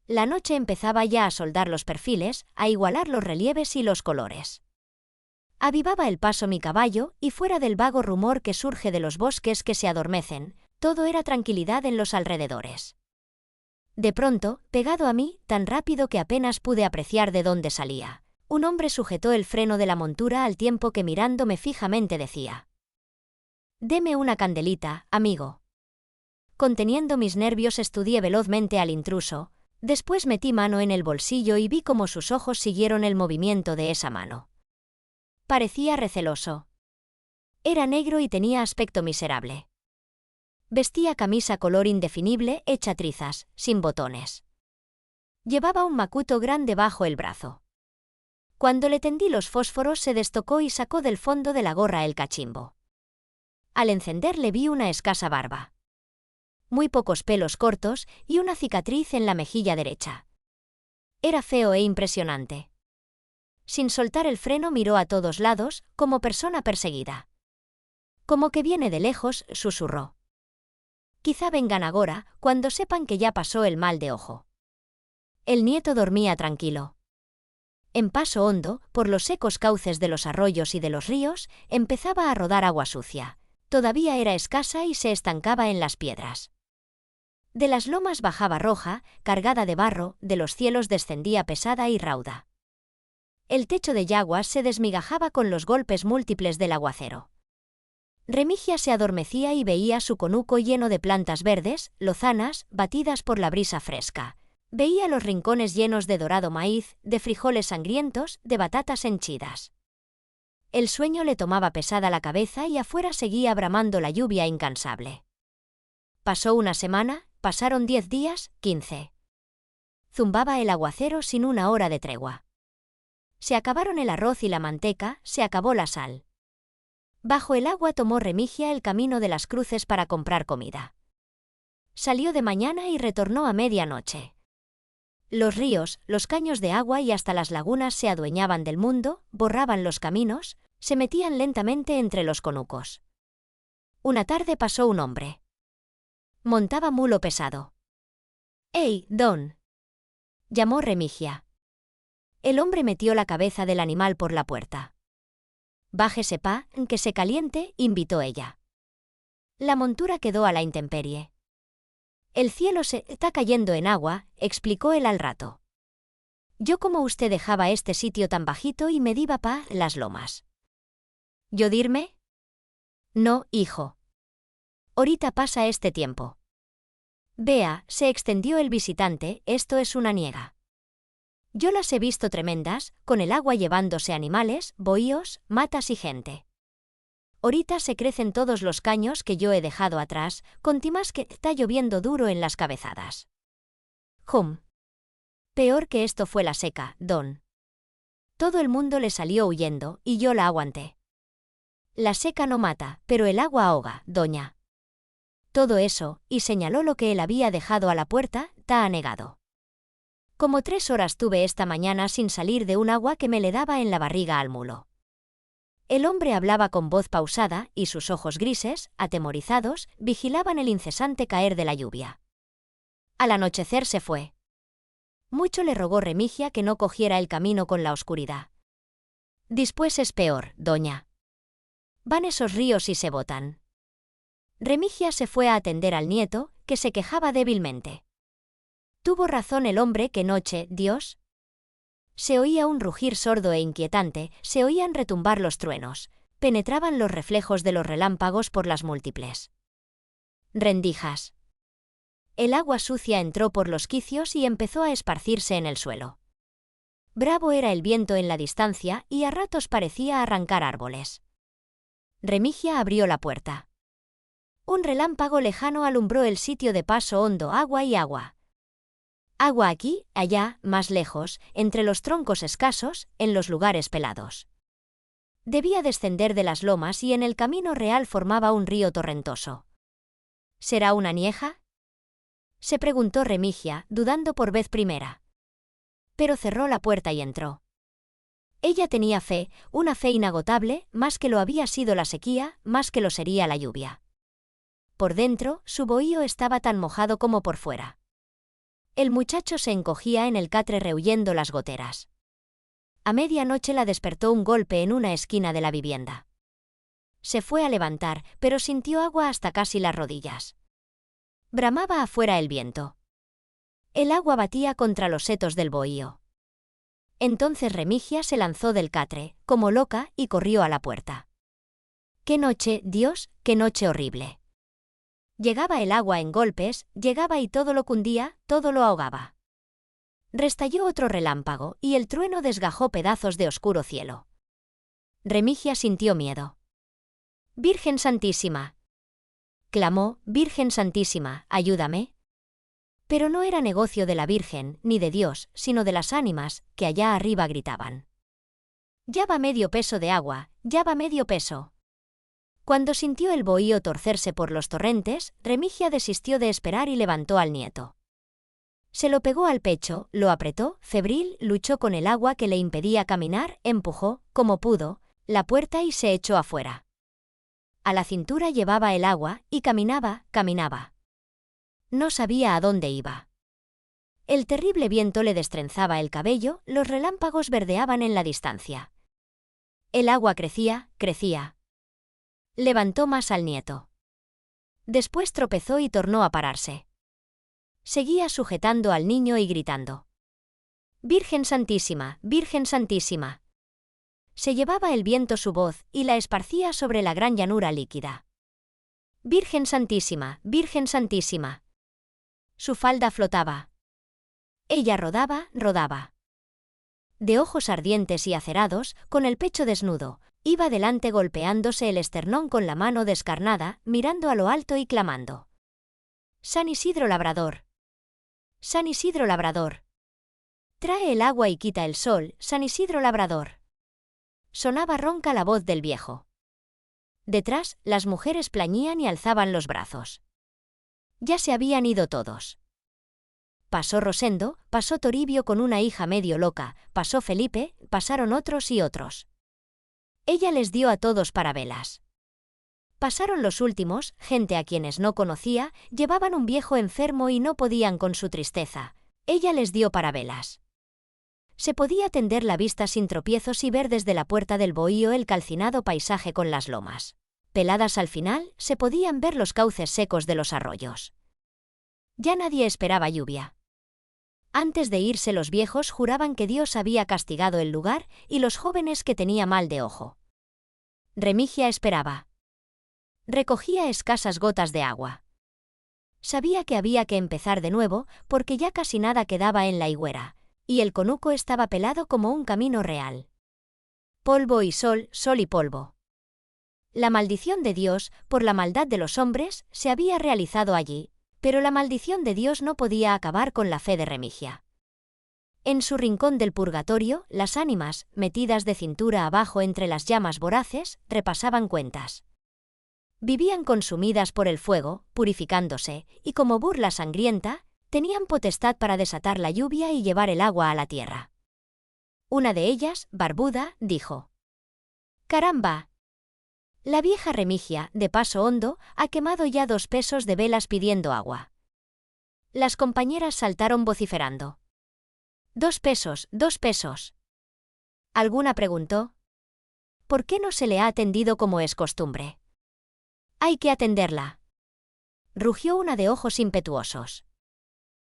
La noche empezaba ya a soldar los perfiles, a igualar los relieves y los colores. Avivaba el paso mi caballo, y fuera del vago rumor que surge de los bosques que se adormecen, todo era tranquilidad en los alrededores. De pronto, pegado a mí, tan rápido que apenas pude apreciar de dónde salía, un hombre sujetó el freno de la montura al tiempo que mirándome fijamente decía: «Deme una candelita, amigo». Conteniendo mis nervios estudié velozmente al intruso, después metí mano en el bolsillo y vi cómo sus ojos siguieron el movimiento de esa mano. Parecía receloso. Era negro y tenía aspecto miserable. Vestía camisa color indefinible hecha trizas, sin botones. Llevaba un macuto grande bajo el brazo. Cuando le tendí los fósforos se destocó y sacó del fondo de la gorra el cachimbo. Al encenderle vi una escasa barba. Muy pocos pelos cortos y una cicatriz en la mejilla derecha. Era feo e impresionante. Sin soltar el freno miró a todos lados, como persona perseguida. Como que viene de lejos, susurró. Quizá vengan agora, cuando sepan que ya pasó el mal de ojo. El nieto dormía tranquilo. En paso hondo, por los secos cauces de los arroyos y de los ríos, empezaba a rodar agua sucia. Todavía era escasa y se estancaba en las piedras. De las lomas bajaba roja, cargada de barro, de los cielos descendía pesada y rauda. El techo de yaguas se desmigajaba con los golpes múltiples del aguacero. Remigia se adormecía y veía su conuco lleno de plantas verdes, lozanas, batidas por la brisa fresca. Veía los rincones llenos de dorado maíz, de frijoles sangrientos, de batatas henchidas. El sueño le tomaba pesada la cabeza y afuera seguía bramando la lluvia incansable. Pasó una semana, pasaron 10 días, 15. Zumbaba el aguacero sin una hora de tregua. Se acabaron el arroz y la manteca, se acabó la sal. Bajo el agua tomó Remigia el camino de las cruces para comprar comida. Salió de mañana y retornó a medianoche. Los ríos, los caños de agua y hasta las lagunas se adueñaban del mundo, borraban los caminos, se metían lentamente entre los conucos. Una tarde pasó un hombre. Montaba mulo pesado. «¡Ey, Don!», llamó Remigia. El hombre metió la cabeza del animal por la puerta. «Bájese pa, que se caliente», invitó ella. La montura quedó a la intemperie. «El cielo se está cayendo en agua», explicó él al rato. «Yo como usted dejaba este sitio tan bajito y me diva pa las lomas». «¿Yo dirme?» «No, hijo. Ahorita pasa este tiempo». «Vea», se extendió el visitante, «esto es una niega. Yo las he visto tremendas, con el agua llevándose animales, bohíos, matas y gente. Ahorita se crecen todos los caños que yo he dejado atrás, contimas que está lloviendo duro en las cabezadas». Peor que esto fue la seca, Don. Todo el mundo le salió huyendo, y yo la aguanté. La seca no mata, pero el agua ahoga, doña. Todo eso, y señaló lo que él había dejado a la puerta, ta anegado. Como 3 horas tuve esta mañana sin salir de un agua que me le daba en la barriga al mulo. El hombre hablaba con voz pausada, y sus ojos grises, atemorizados, vigilaban el incesante caer de la lluvia. Al anochecer se fue. Mucho le rogó Remigia que no cogiera el camino con la oscuridad. «Después es peor, doña. Van esos ríos y se botan». Remigia se fue a atender al nieto, que se quejaba débilmente. Tuvo razón el hombre que noche, Dios. Se oía un rugir sordo e inquietante, se oían retumbar los truenos, penetraban los reflejos de los relámpagos por las múltiples rendijas. El agua sucia entró por los quicios y empezó a esparcirse en el suelo. Bravo era el viento en la distancia y a ratos parecía arrancar árboles. Remigia abrió la puerta. Un relámpago lejano alumbró el sitio de paso hondo, agua y agua. Agua aquí, allá, más lejos, entre los troncos escasos, en los lugares pelados. Debía descender de las lomas y en el camino real formaba un río torrentoso. ¿Será una nieja?, se preguntó Remigia, dudando por vez primera. Pero cerró la puerta y entró. Ella tenía fe, una fe inagotable, más que lo había sido la sequía, más que lo sería la lluvia. Por dentro, su bohío estaba tan mojado como por fuera. El muchacho se encogía en el catre rehuyendo las goteras. A medianoche la despertó un golpe en una esquina de la vivienda. Se fue a levantar, pero sintió agua hasta casi las rodillas. Bramaba afuera el viento. El agua batía contra los setos del bohío. Entonces Remigia se lanzó del catre, como loca, y corrió a la puerta. ¡Qué noche, Dios, qué noche horrible! Llegaba el agua en golpes, llegaba y todo lo cundía, todo lo ahogaba. Restalló otro relámpago, y el trueno desgajó pedazos de oscuro cielo. Remigia sintió miedo. «Virgen Santísima», clamó, «Virgen Santísima, ayúdame». Pero no era negocio de la Virgen, ni de Dios, sino de las ánimas, que allá arriba gritaban. «Ya va medio peso de agua, ya va medio peso». Cuando sintió el bohío torcerse por los torrentes, Remigia desistió de esperar y levantó al nieto. Se lo pegó al pecho, lo apretó, febril, luchó con el agua que le impedía caminar, empujó, como pudo, la puerta y se echó afuera. A la cintura llevaba el agua, y caminaba, caminaba. No sabía a dónde iba. El terrible viento le destrenzaba el cabello, los relámpagos verdeaban en la distancia. El agua crecía, crecía. Levantó más al nieto. Después tropezó y tornó a pararse. Seguía sujetando al niño y gritando. «Virgen Santísima, Virgen Santísima». Se llevaba el viento su voz y la esparcía sobre la gran llanura líquida. «Virgen Santísima, Virgen Santísima». Su falda flotaba. Ella rodaba, rodaba. De ojos ardientes y acerados, con el pecho desnudo, iba delante golpeándose el esternón con la mano descarnada, mirando a lo alto y clamando. «San Isidro Labrador. San Isidro Labrador. Trae el agua y quita el sol, San Isidro Labrador». Sonaba ronca la voz del viejo. Detrás, las mujeres plañían y alzaban los brazos. Ya se habían ido todos. Pasó Rosendo, pasó Toribio con una hija medio loca, pasó Felipe, pasaron otros y otros. Ella les dio a todos parabelas. Pasaron los últimos, gente a quienes no conocía, llevaban un viejo enfermo y no podían con su tristeza. Ella les dio parabelas. Se podía tender la vista sin tropiezos y ver desde la puerta del bohío el calcinado paisaje con las lomas. Peladas al final, se podían ver los cauces secos de los arroyos. Ya nadie esperaba lluvia. Antes de irse los viejos juraban que Dios había castigado el lugar y los jóvenes que tenía mal de ojo. Remigia esperaba. Recogía escasas gotas de agua. Sabía que había que empezar de nuevo porque ya casi nada quedaba en la higuera, y el conuco estaba pelado como un camino real. Polvo y sol, sol y polvo. La maldición de Dios, por la maldad de los hombres, se había realizado allí, pero la maldición de Dios no podía acabar con la fe de Remigia. En su rincón del purgatorio, las ánimas, metidas de cintura abajo entre las llamas voraces, repasaban cuentas. Vivían consumidas por el fuego, purificándose, y como burla sangrienta, tenían potestad para desatar la lluvia y llevar el agua a la tierra. Una de ellas, barbuda, dijo: «¡Caramba! La vieja Remigia, de Paso Hondo, ha quemado ya 2 pesos de velas pidiendo agua». Las compañeras saltaron vociferando. «¡2 pesos, 2 pesos!». Alguna preguntó: «¿Por qué no se le ha atendido como es costumbre?». «Hay que atenderla», rugió una de ojos impetuosos.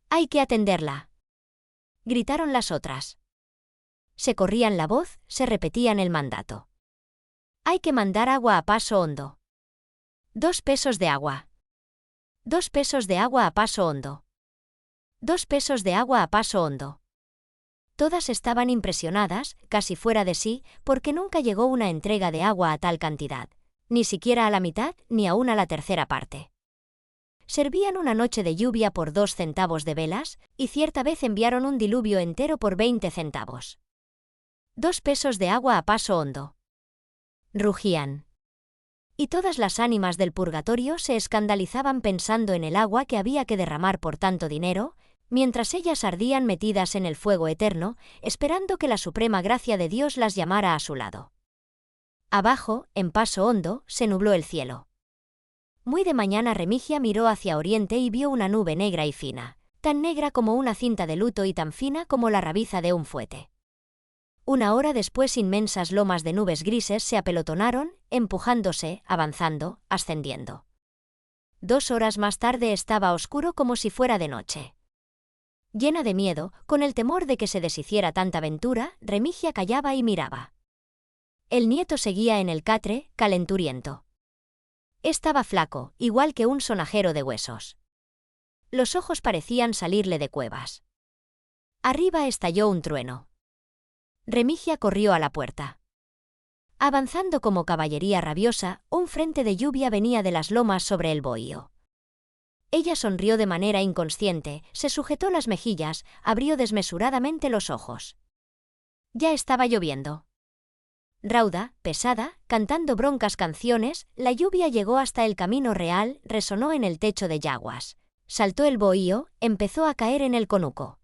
«Hay que atenderla», gritaron las otras. Se corrían la voz, se repetían el mandato. «Hay que mandar agua a Paso Hondo». 2 pesos de agua. 2 pesos de agua a Paso Hondo. 2 pesos de agua a Paso Hondo. Todas estaban impresionadas, casi fuera de sí, porque nunca llegó una entrega de agua a tal cantidad, ni siquiera a la mitad, ni aún a la tercera parte. Servían una noche de lluvia por 2 centavos de velas, y cierta vez enviaron un diluvio entero por 20 centavos. 2 pesos de agua a Paso Hondo. Rugían. Y todas las ánimas del purgatorio se escandalizaban pensando en el agua que había que derramar por tanto dinero, mientras ellas ardían metidas en el fuego eterno, esperando que la suprema gracia de Dios las llamara a su lado. Abajo, en Paso Hondo, se nubló el cielo. Muy de mañana Remigia miró hacia oriente y vio una nube negra y fina, tan negra como una cinta de luto y tan fina como la rabiza de un fuete. Una hora después inmensas lomas de nubes grises se apelotonaron, empujándose, avanzando, ascendiendo. 2 horas más tarde estaba oscuro como si fuera de noche. Llena de miedo, con el temor de que se deshiciera tanta aventura, Remigia callaba y miraba. El nieto seguía en el catre, calenturiento. Estaba flaco, igual que un sonajero de huesos. Los ojos parecían salirle de cuevas. Arriba estalló un trueno. Remigia corrió a la puerta. Avanzando como caballería rabiosa, un frente de lluvia venía de las lomas sobre el bohío. Ella sonrió de manera inconsciente, se sujetó las mejillas, abrió desmesuradamente los ojos. Ya estaba lloviendo. Rauda, pesada, cantando broncas canciones, la lluvia llegó hasta el camino real, resonó en el techo de yaguas. Saltó el bohío, empezó a caer en el conuco.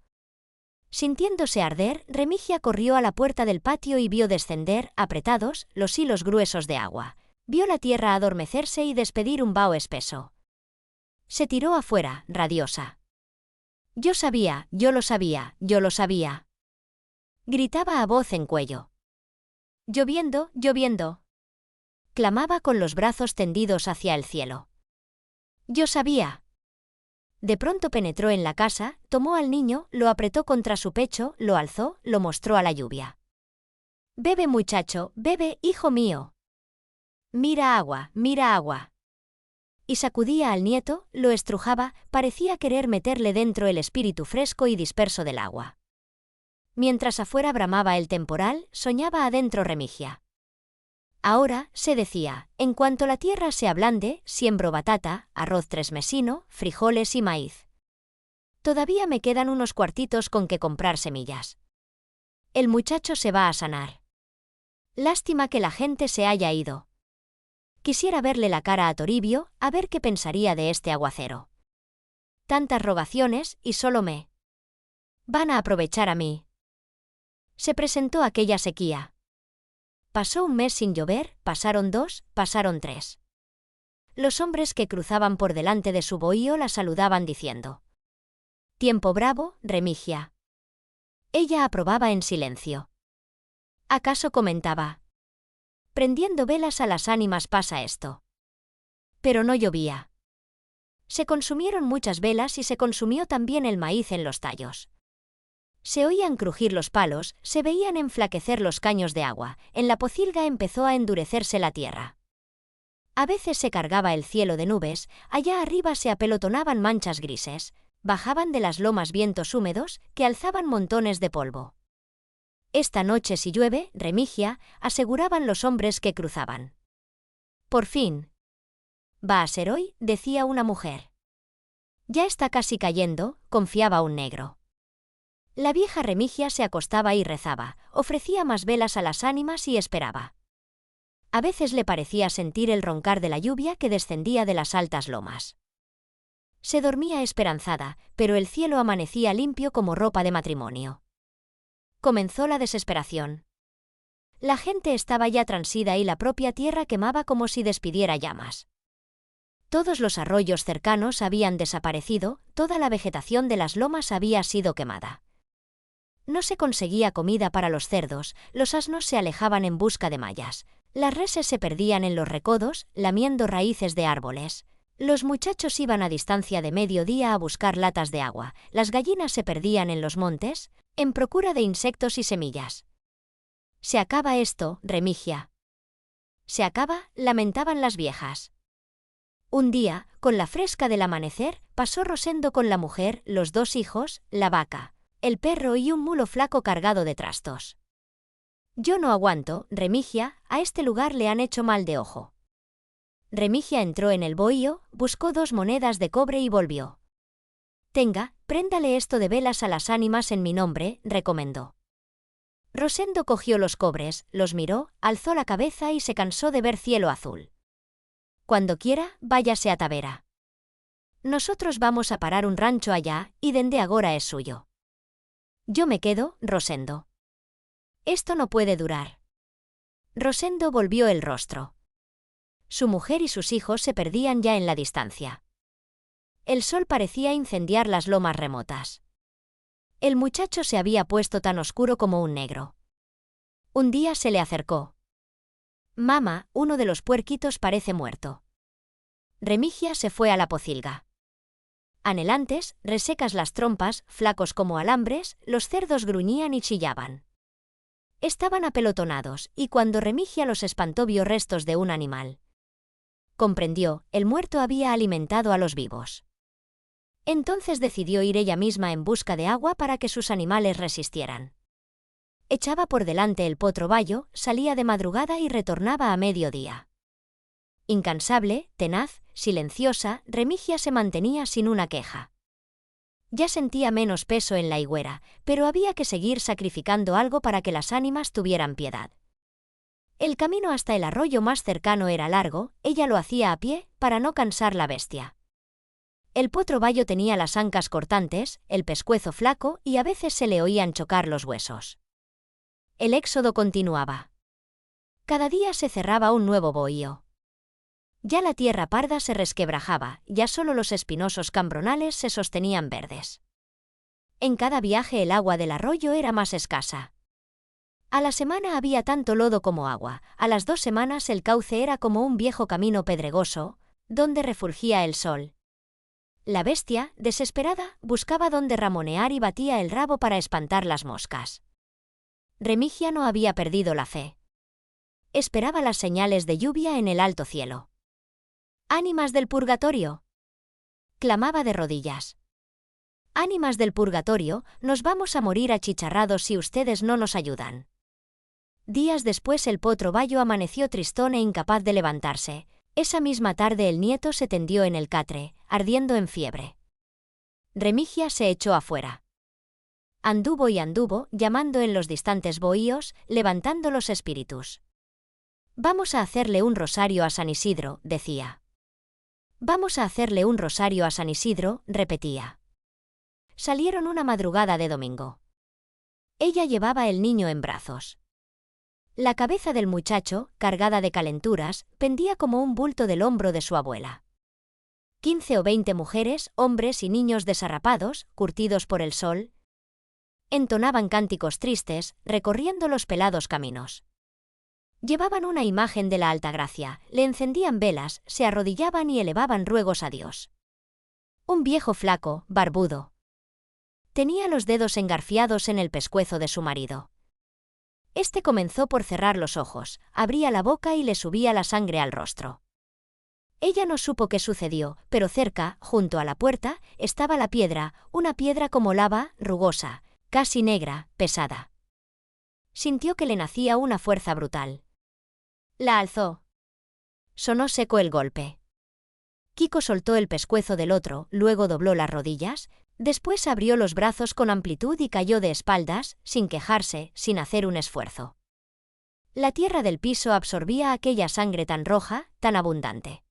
Sintiéndose arder, Remigia corrió a la puerta del patio y vio descender, apretados, los hilos gruesos de agua. Vio la tierra adormecerse y despedir un vaho espeso. Se tiró afuera, radiosa. Yo sabía, yo lo sabía, yo lo sabía. Gritaba a voz en cuello. Lloviendo, lloviendo. Clamaba con los brazos tendidos hacia el cielo. Yo sabía. De pronto penetró en la casa, tomó al niño, lo apretó contra su pecho, lo alzó, lo mostró a la lluvia. Bebe muchacho, bebe, hijo mío. Mira agua, mira agua. Y sacudía al nieto, lo estrujaba, parecía querer meterle dentro el espíritu fresco y disperso del agua. Mientras afuera bramaba el temporal, soñaba adentro Remigia. Ahora, se decía, en cuanto la tierra se ablande, siembro batata, arroz tresmesino, frijoles y maíz. Todavía me quedan unos cuartitos con que comprar semillas. El muchacho se va a sanar. Lástima que la gente se haya ido. Quisiera verle la cara a Toribio, a ver qué pensaría de este aguacero. Tantas rogaciones, y solo me van a aprovechar a mí. Se presentó aquella sequía. Pasó un mes sin llover, pasaron 2, pasaron 3. Los hombres que cruzaban por delante de su bohío la saludaban diciendo: «Tiempo bravo, Remigia». Ella aprobaba en silencio. ¿Acaso comentaba? «Prendiendo velas a las ánimas pasa esto». Pero no llovía. Se consumieron muchas velas y se consumió también el maíz en los tallos. Se oían crujir los palos, se veían enflaquecer los caños de agua, en la pocilga empezó a endurecerse la tierra. A veces se cargaba el cielo de nubes, allá arriba se apelotonaban manchas grises, bajaban de las lomas vientos húmedos que alzaban montones de polvo. Esta noche si llueve, Remigia, aseguraban los hombres que cruzaban. Por fin. «Va a ser hoy», decía una mujer. «Ya está casi cayendo», confiaba un negro. La vieja Remigia se acostaba y rezaba, ofrecía más velas a las ánimas y esperaba. A veces le parecía sentir el roncar de la lluvia que descendía de las altas lomas. Se dormía esperanzada, pero el cielo amanecía limpio como ropa de matrimonio. Comenzó la desesperación. La gente estaba ya transida y la propia tierra quemaba como si despidiera llamas. Todos los arroyos cercanos habían desaparecido, toda la vegetación de las lomas había sido quemada. No se conseguía comida para los cerdos, los asnos se alejaban en busca de mallas, las reses se perdían en los recodos, lamiendo raíces de árboles. Los muchachos iban a distancia de medio día a buscar latas de agua, las gallinas se perdían en los montes, en procura de insectos y semillas. «Se acaba esto, Remigia». «Se acaba», lamentaban las viejas. Un día, con la fresca del amanecer, pasó Rosendo con la mujer, los 2 hijos, la vaca, el perro y un mulo flaco cargado de trastos. «Yo no aguanto, Remigia, a este lugar le han hecho mal de ojo». Remigia entró en el bohío, buscó 2 monedas de cobre y volvió. «Tenga, préndale esto de velas a las ánimas en mi nombre», recomendó. Rosendo cogió los cobres, los miró, alzó la cabeza y se cansó de ver cielo azul. «Cuando quiera, váyase a Tavera. Nosotros vamos a parar un rancho allá, y dende agora es suyo». «Yo me quedo, Rosendo». «Esto no puede durar». Rosendo volvió el rostro. Su mujer y sus hijos se perdían ya en la distancia. El sol parecía incendiar las lomas remotas. El muchacho se había puesto tan oscuro como un negro. Un día se le acercó. «Mamá, uno de los puerquitos parece muerto». Remigia se fue a la pocilga. Anhelantes, resecas las trompas, flacos como alambres, los cerdos gruñían y chillaban. Estaban apelotonados, y cuando Remigia los espantó vio restos de un animal. comprendió, el muerto había alimentado a los vivos. Entonces decidió ir ella misma en busca de agua para que sus animales resistieran. Echaba por delante el potro bayo, salía de madrugada y retornaba a mediodía. Incansable, tenaz, silenciosa, Remigia se mantenía sin una queja. Ya sentía menos peso en la higuera, pero había que seguir sacrificando algo para que las ánimas tuvieran piedad. El camino hasta el arroyo más cercano era largo, ella lo hacía a pie, para no cansar la bestia. El potro bayo tenía las ancas cortantes, el pescuezo flaco y a veces se le oían chocar los huesos. El éxodo continuaba. Cada día se cerraba un nuevo bohío. Ya la tierra parda se resquebrajaba, ya solo los espinosos cambronales se sostenían verdes. En cada viaje el agua del arroyo era más escasa. A la semana había tanto lodo como agua, a las 2 semanas el cauce era como un viejo camino pedregoso, donde refulgía el sol. La bestia, desesperada, buscaba dónde ramonear y batía el rabo para espantar las moscas. Remigia no había perdido la fe. Esperaba las señales de lluvia en el alto cielo. «¡Ánimas del purgatorio!», clamaba de rodillas. «Ánimas del purgatorio, nos vamos a morir achicharrados si ustedes no nos ayudan». Días después el potro bayo amaneció tristón e incapaz de levantarse. Esa misma tarde el nieto se tendió en el catre, ardiendo en fiebre. Remigia se echó afuera. Anduvo y anduvo, llamando en los distantes bohíos, levantando los espíritus. «Vamos a hacerle un rosario a San Isidro», decía. «Vamos a hacerle un rosario a San Isidro», repetía. Salieron una madrugada de domingo. Ella llevaba el niño en brazos. La cabeza del muchacho, cargada de calenturas, pendía como un bulto del hombro de su abuela. 15 o 20 mujeres, hombres y niños desarrapados, curtidos por el sol, entonaban cánticos tristes, recorriendo los pelados caminos. Llevaban una imagen de la Altagracia, le encendían velas, se arrodillaban y elevaban ruegos a Dios. Un viejo flaco, barbudo, tenía los dedos engarfiados en el pescuezo de su marido. Este comenzó por cerrar los ojos, abría la boca y le subía la sangre al rostro. Ella no supo qué sucedió, pero cerca, junto a la puerta, estaba la piedra, una piedra como lava, rugosa, casi negra, pesada. Sintió que le nacía una fuerza brutal. La alzó. Sonó seco el golpe. Kiko soltó el pescuezo del otro, luego dobló las rodillas, después abrió los brazos con amplitud y cayó de espaldas, sin quejarse, sin hacer un esfuerzo. La tierra del piso absorbía aquella sangre tan roja, tan abundante.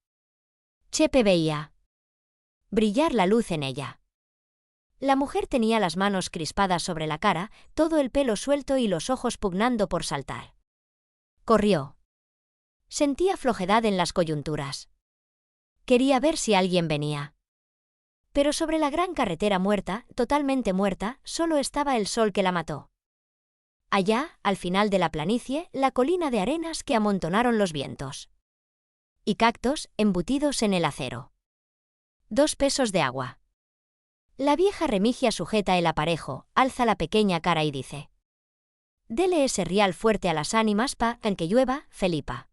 Chepe veía brillar la luz en ella. La mujer tenía las manos crispadas sobre la cara, todo el pelo suelto y los ojos pugnando por saltar. Corrió. Sentía flojedad en las coyunturas. Quería ver si alguien venía. Pero sobre la gran carretera muerta, totalmente muerta, solo estaba el sol que la mató. Allá, al final de la planicie, la colina de arenas que amontonaron los vientos. Y cactos, embutidos en el acero. 2 pesos de agua. La vieja Remigia sujeta el aparejo, alza la pequeña cara y dice: «Dele ese rial fuerte a las ánimas pa' en que llueva, Felipa».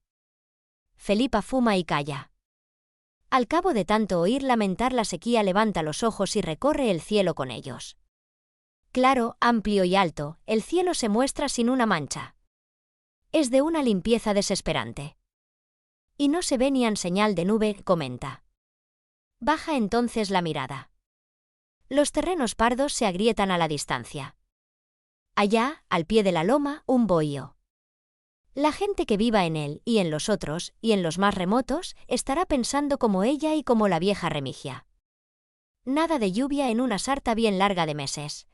Felipa fuma y calla. Al cabo de tanto oír lamentar la sequía levanta los ojos y recorre el cielo con ellos. Claro, amplio y alto, el cielo se muestra sin una mancha. Es de una limpieza desesperante. Y no se ve ni en señal de nube, comenta. Baja entonces la mirada. Los terrenos pardos se agrietan a la distancia. Allá, al pie de la loma, un bohío. La gente que viva en él, y en los otros, y en los más remotos, estará pensando como ella y como la vieja Remigia. Nada de lluvia en una sarta bien larga de meses.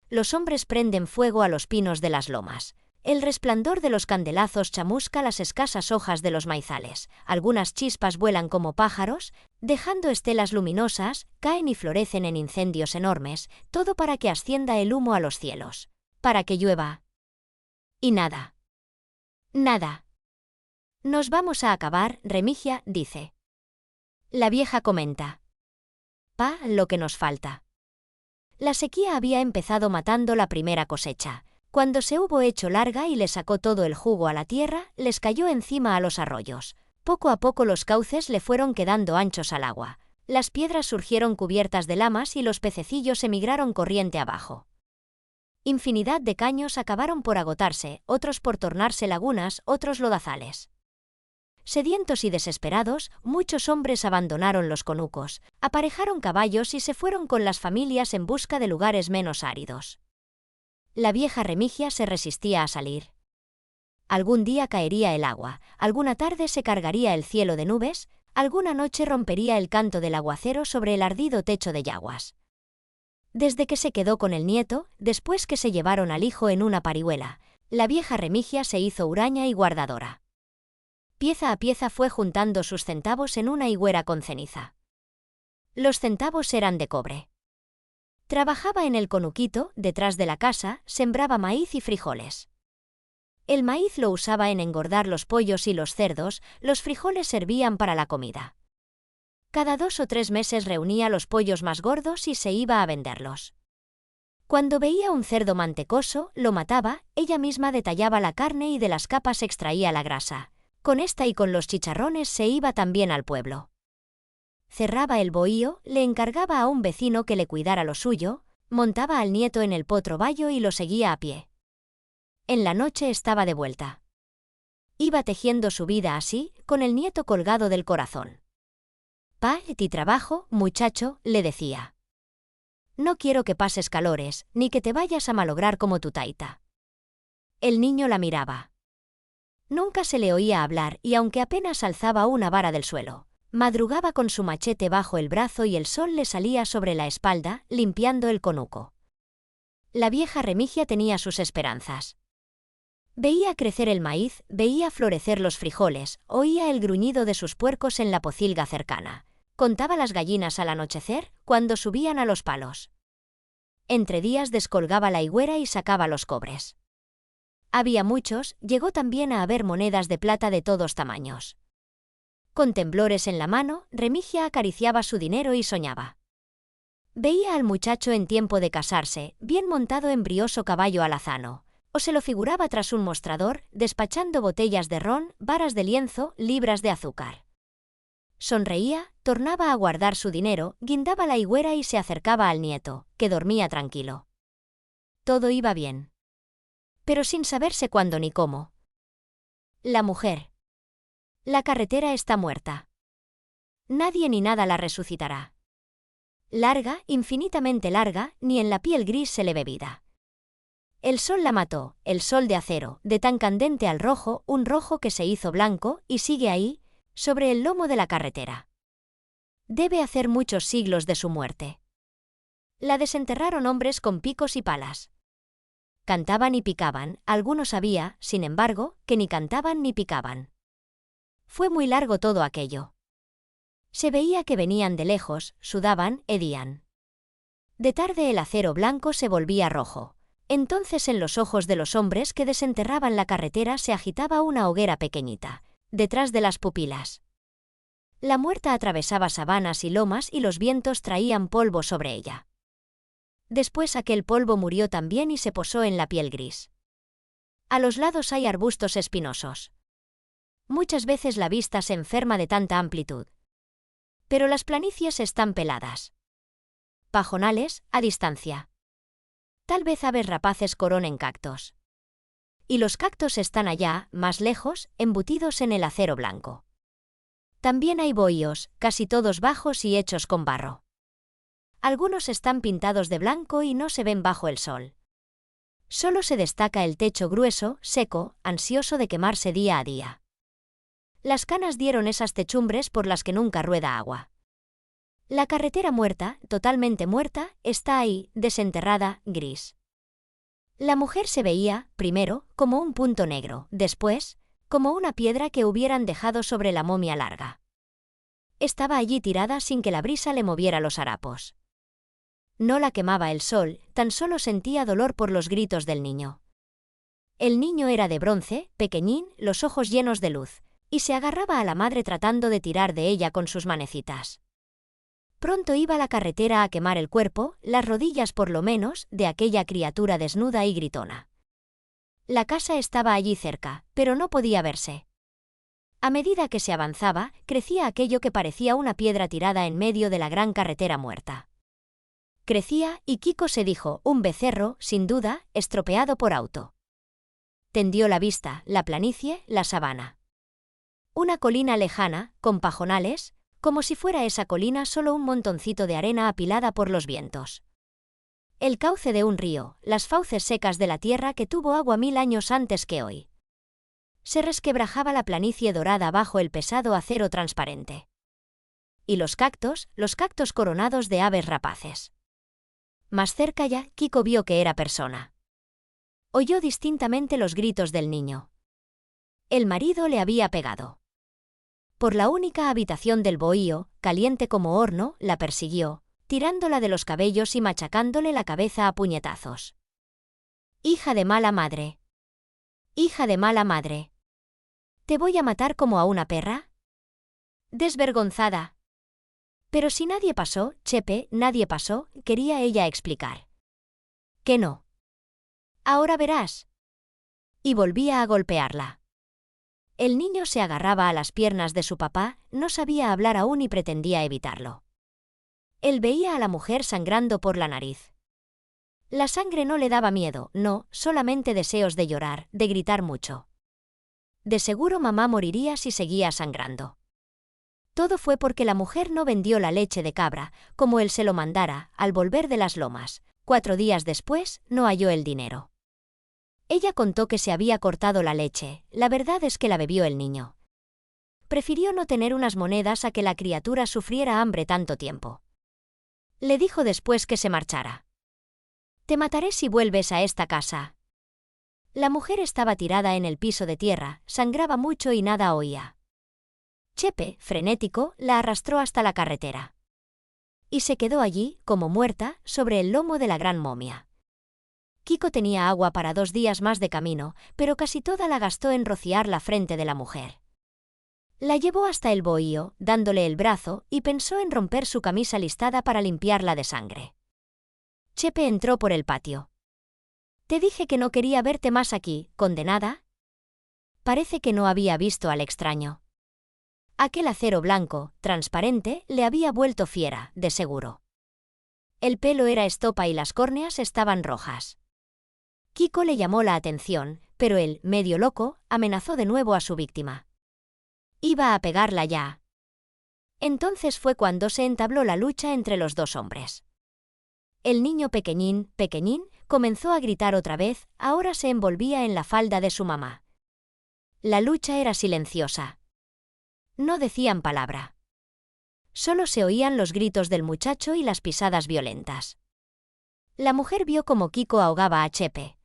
Los hombres prenden fuego a los pinos de las lomas. El resplandor de los candelazos chamusca las escasas hojas de los maizales. Algunas chispas vuelan como pájaros, dejando estelas luminosas, caen y florecen en incendios enormes, todo para que ascienda el humo a los cielos. Para que llueva. Y nada. Nada. Nos vamos a acabar, Remigia, dice. La vieja comenta. Pa, lo que nos falta. La sequía había empezado matando la primera cosecha. Cuando se hubo hecho larga y le sacó todo el jugo a la tierra, les cayó encima a los arroyos. Poco a poco los cauces le fueron quedando anchos al agua. Las piedras surgieron cubiertas de lamas y los pececillos emigraron corriente abajo. Infinidad de caños acabaron por agotarse, otros por tornarse lagunas, otros lodazales. Sedientos y desesperados, muchos hombres abandonaron los conucos, aparejaron caballos y se fueron con las familias en busca de lugares menos áridos. La vieja Remigia se resistía a salir. Algún día caería el agua, alguna tarde se cargaría el cielo de nubes, alguna noche rompería el canto del aguacero sobre el ardido techo de yaguas. Desde que se quedó con el nieto, después que se llevaron al hijo en una parihuela, la vieja Remigia se hizo huraña y guardadora. Pieza a pieza fue juntando sus centavos en una higuera con ceniza. Los centavos eran de cobre. Trabajaba en el conuquito, detrás de la casa, sembraba maíz y frijoles. El maíz lo usaba en engordar los pollos y los cerdos, los frijoles servían para la comida. Cada 2 o 3 meses reunía los pollos más gordos y se iba a venderlos. Cuando veía un cerdo mantecoso, lo mataba, ella misma detallaba la carne y de las capas extraía la grasa. Con esta y con los chicharrones se iba también al pueblo. Cerraba el bohío, le encargaba a un vecino que le cuidara lo suyo, montaba al nieto en el potro bayo y lo seguía a pie. En la noche estaba de vuelta. Iba tejiendo su vida así, con el nieto colgado del corazón. «Pa, ti trabajo, muchacho», le decía. «No quiero que pases calores, ni que te vayas a malograr como tu taita». El niño la miraba. Nunca se le oía hablar y aunque apenas alzaba una vara del suelo, madrugaba con su machete bajo el brazo y el sol le salía sobre la espalda, limpiando el conuco. La vieja Remigia tenía sus esperanzas. Veía crecer el maíz, veía florecer los frijoles, oía el gruñido de sus puercos en la pocilga cercana. Contaba las gallinas al anochecer, cuando subían a los palos. Entre días descolgaba la higuera y sacaba los cobres. Había muchos, llegó también a haber monedas de plata de todos tamaños. Con temblores en la mano, Remigia acariciaba su dinero y soñaba. Veía al muchacho en tiempo de casarse, bien montado en brioso caballo alazano, o se lo figuraba tras un mostrador, despachando botellas de ron, varas de lienzo, libras de azúcar. Sonreía, tornaba a guardar su dinero, guindaba la higuera y se acercaba al nieto, que dormía tranquilo. Todo iba bien. Pero sin saberse cuándo ni cómo. La mujer. La carretera está muerta. Nadie ni nada la resucitará. Larga, infinitamente larga, ni en la piel gris se le ve vida. El sol la mató, el sol de acero, de tan candente al rojo, un rojo que se hizo blanco, y sigue ahí, sobre el lomo de la carretera. Debe hacer muchos siglos de su muerte. La desenterraron hombres con picos y palas. Cantaban y picaban, algunos había, sin embargo, que ni cantaban ni picaban. Fue muy largo todo aquello. Se veía que venían de lejos, sudaban, hedían. De tarde el acero blanco se volvía rojo. Entonces en los ojos de los hombres que desenterraban la carretera se agitaba una hoguera pequeñita, detrás de las pupilas. La muerta atravesaba sabanas y lomas y los vientos traían polvo sobre ella. Después aquel polvo murió también y se posó en la piel gris. A los lados hay arbustos espinosos. Muchas veces la vista se enferma de tanta amplitud. Pero las planicies están peladas. Pajonales, a distancia. Tal vez aves rapaces coronen cactos. Y los cactos están allá, más lejos, embutidos en el acero blanco. También hay bohíos, casi todos bajos y hechos con barro. Algunos están pintados de blanco y no se ven bajo el sol. Solo se destaca el techo grueso, seco, ansioso de quemarse día a día. Las canas dieron esas techumbres por las que nunca rueda agua. La carretera muerta, totalmente muerta, está ahí, desenterrada, gris. La mujer se veía, primero, como un punto negro, después, como una piedra que hubieran dejado sobre la momia larga. Estaba allí tirada sin que la brisa le moviera los harapos. No la quemaba el sol, tan solo sentía dolor por los gritos del niño. El niño era de bronce, pequeñín, los ojos llenos de luz, y se agarraba a la madre tratando de tirar de ella con sus manecitas. Pronto iba la carretera a quemar el cuerpo, las rodillas por lo menos, de aquella criatura desnuda y gritona. La casa estaba allí cerca, pero no podía verse. A medida que se avanzaba, crecía aquello que parecía una piedra tirada en medio de la gran carretera muerta. Crecía y Kiko se dijo, un becerro, sin duda, estropeado por auto. Tendió la vista, la planicie, la sabana. Una colina lejana, con pajonales, como si fuera esa colina solo un montoncito de arena apilada por los vientos. El cauce de un río, las fauces secas de la tierra que tuvo agua 1000 años antes que hoy. Se resquebrajaba la planicie dorada bajo el pesado acero transparente. Y los cactos coronados de aves rapaces. Más cerca ya, Kiko vio que era persona. Oyó distintamente los gritos del niño. El marido le había pegado. Por la única habitación del bohío, caliente como horno, la persiguió, tirándola de los cabellos y machacándole la cabeza a puñetazos. Hija de mala madre. Hija de mala madre. ¿Te voy a matar como a una perra? Desvergonzada. Pero si nadie pasó, Chepe, nadie pasó, quería ella explicar. ¿Que no? Ahora verás. Y volvía a golpearla. El niño se agarraba a las piernas de su papá, no sabía hablar aún y pretendía evitarlo. Él veía a la mujer sangrando por la nariz. La sangre no le daba miedo, no, solamente deseos de llorar, de gritar mucho. De seguro mamá moriría si seguía sangrando. Todo fue porque la mujer no vendió la leche de cabra, como él se lo mandara, al volver de las lomas. 4 días después, no halló el dinero. Ella contó que se había cortado la leche, la verdad es que la bebió el niño. Prefirió no tener unas monedas a que la criatura sufriera hambre tanto tiempo. Le dijo después que se marchara. Te mataré si vuelves a esta casa. La mujer estaba tirada en el piso de tierra, sangraba mucho y nada oía. Chepe, frenético, la arrastró hasta la carretera. Y se quedó allí, como muerta, sobre el lomo de la gran momia. Kiko tenía agua para 2 días más de camino, pero casi toda la gastó en rociar la frente de la mujer. La llevó hasta el bohío, dándole el brazo, y pensó en romper su camisa listada para limpiarla de sangre. Chepe entró por el patio. «Te dije que no quería verte más aquí, condenada». Parece que no había visto al extraño. Aquel acero blanco, transparente, le había vuelto fiera, de seguro. El pelo era estopa y las córneas estaban rojas. Kiko le llamó la atención, pero él, medio loco, amenazó de nuevo a su víctima. Iba a pegarla ya. Entonces fue cuando se entabló la lucha entre los 2 hombres. El niño pequeñín, comenzó a gritar otra vez, ahora se envolvía en la falda de su mamá. La lucha era silenciosa. No decían palabra. Solo se oían los gritos del muchacho y las pisadas violentas. La mujer vio cómo Kiko ahogaba a Chepe.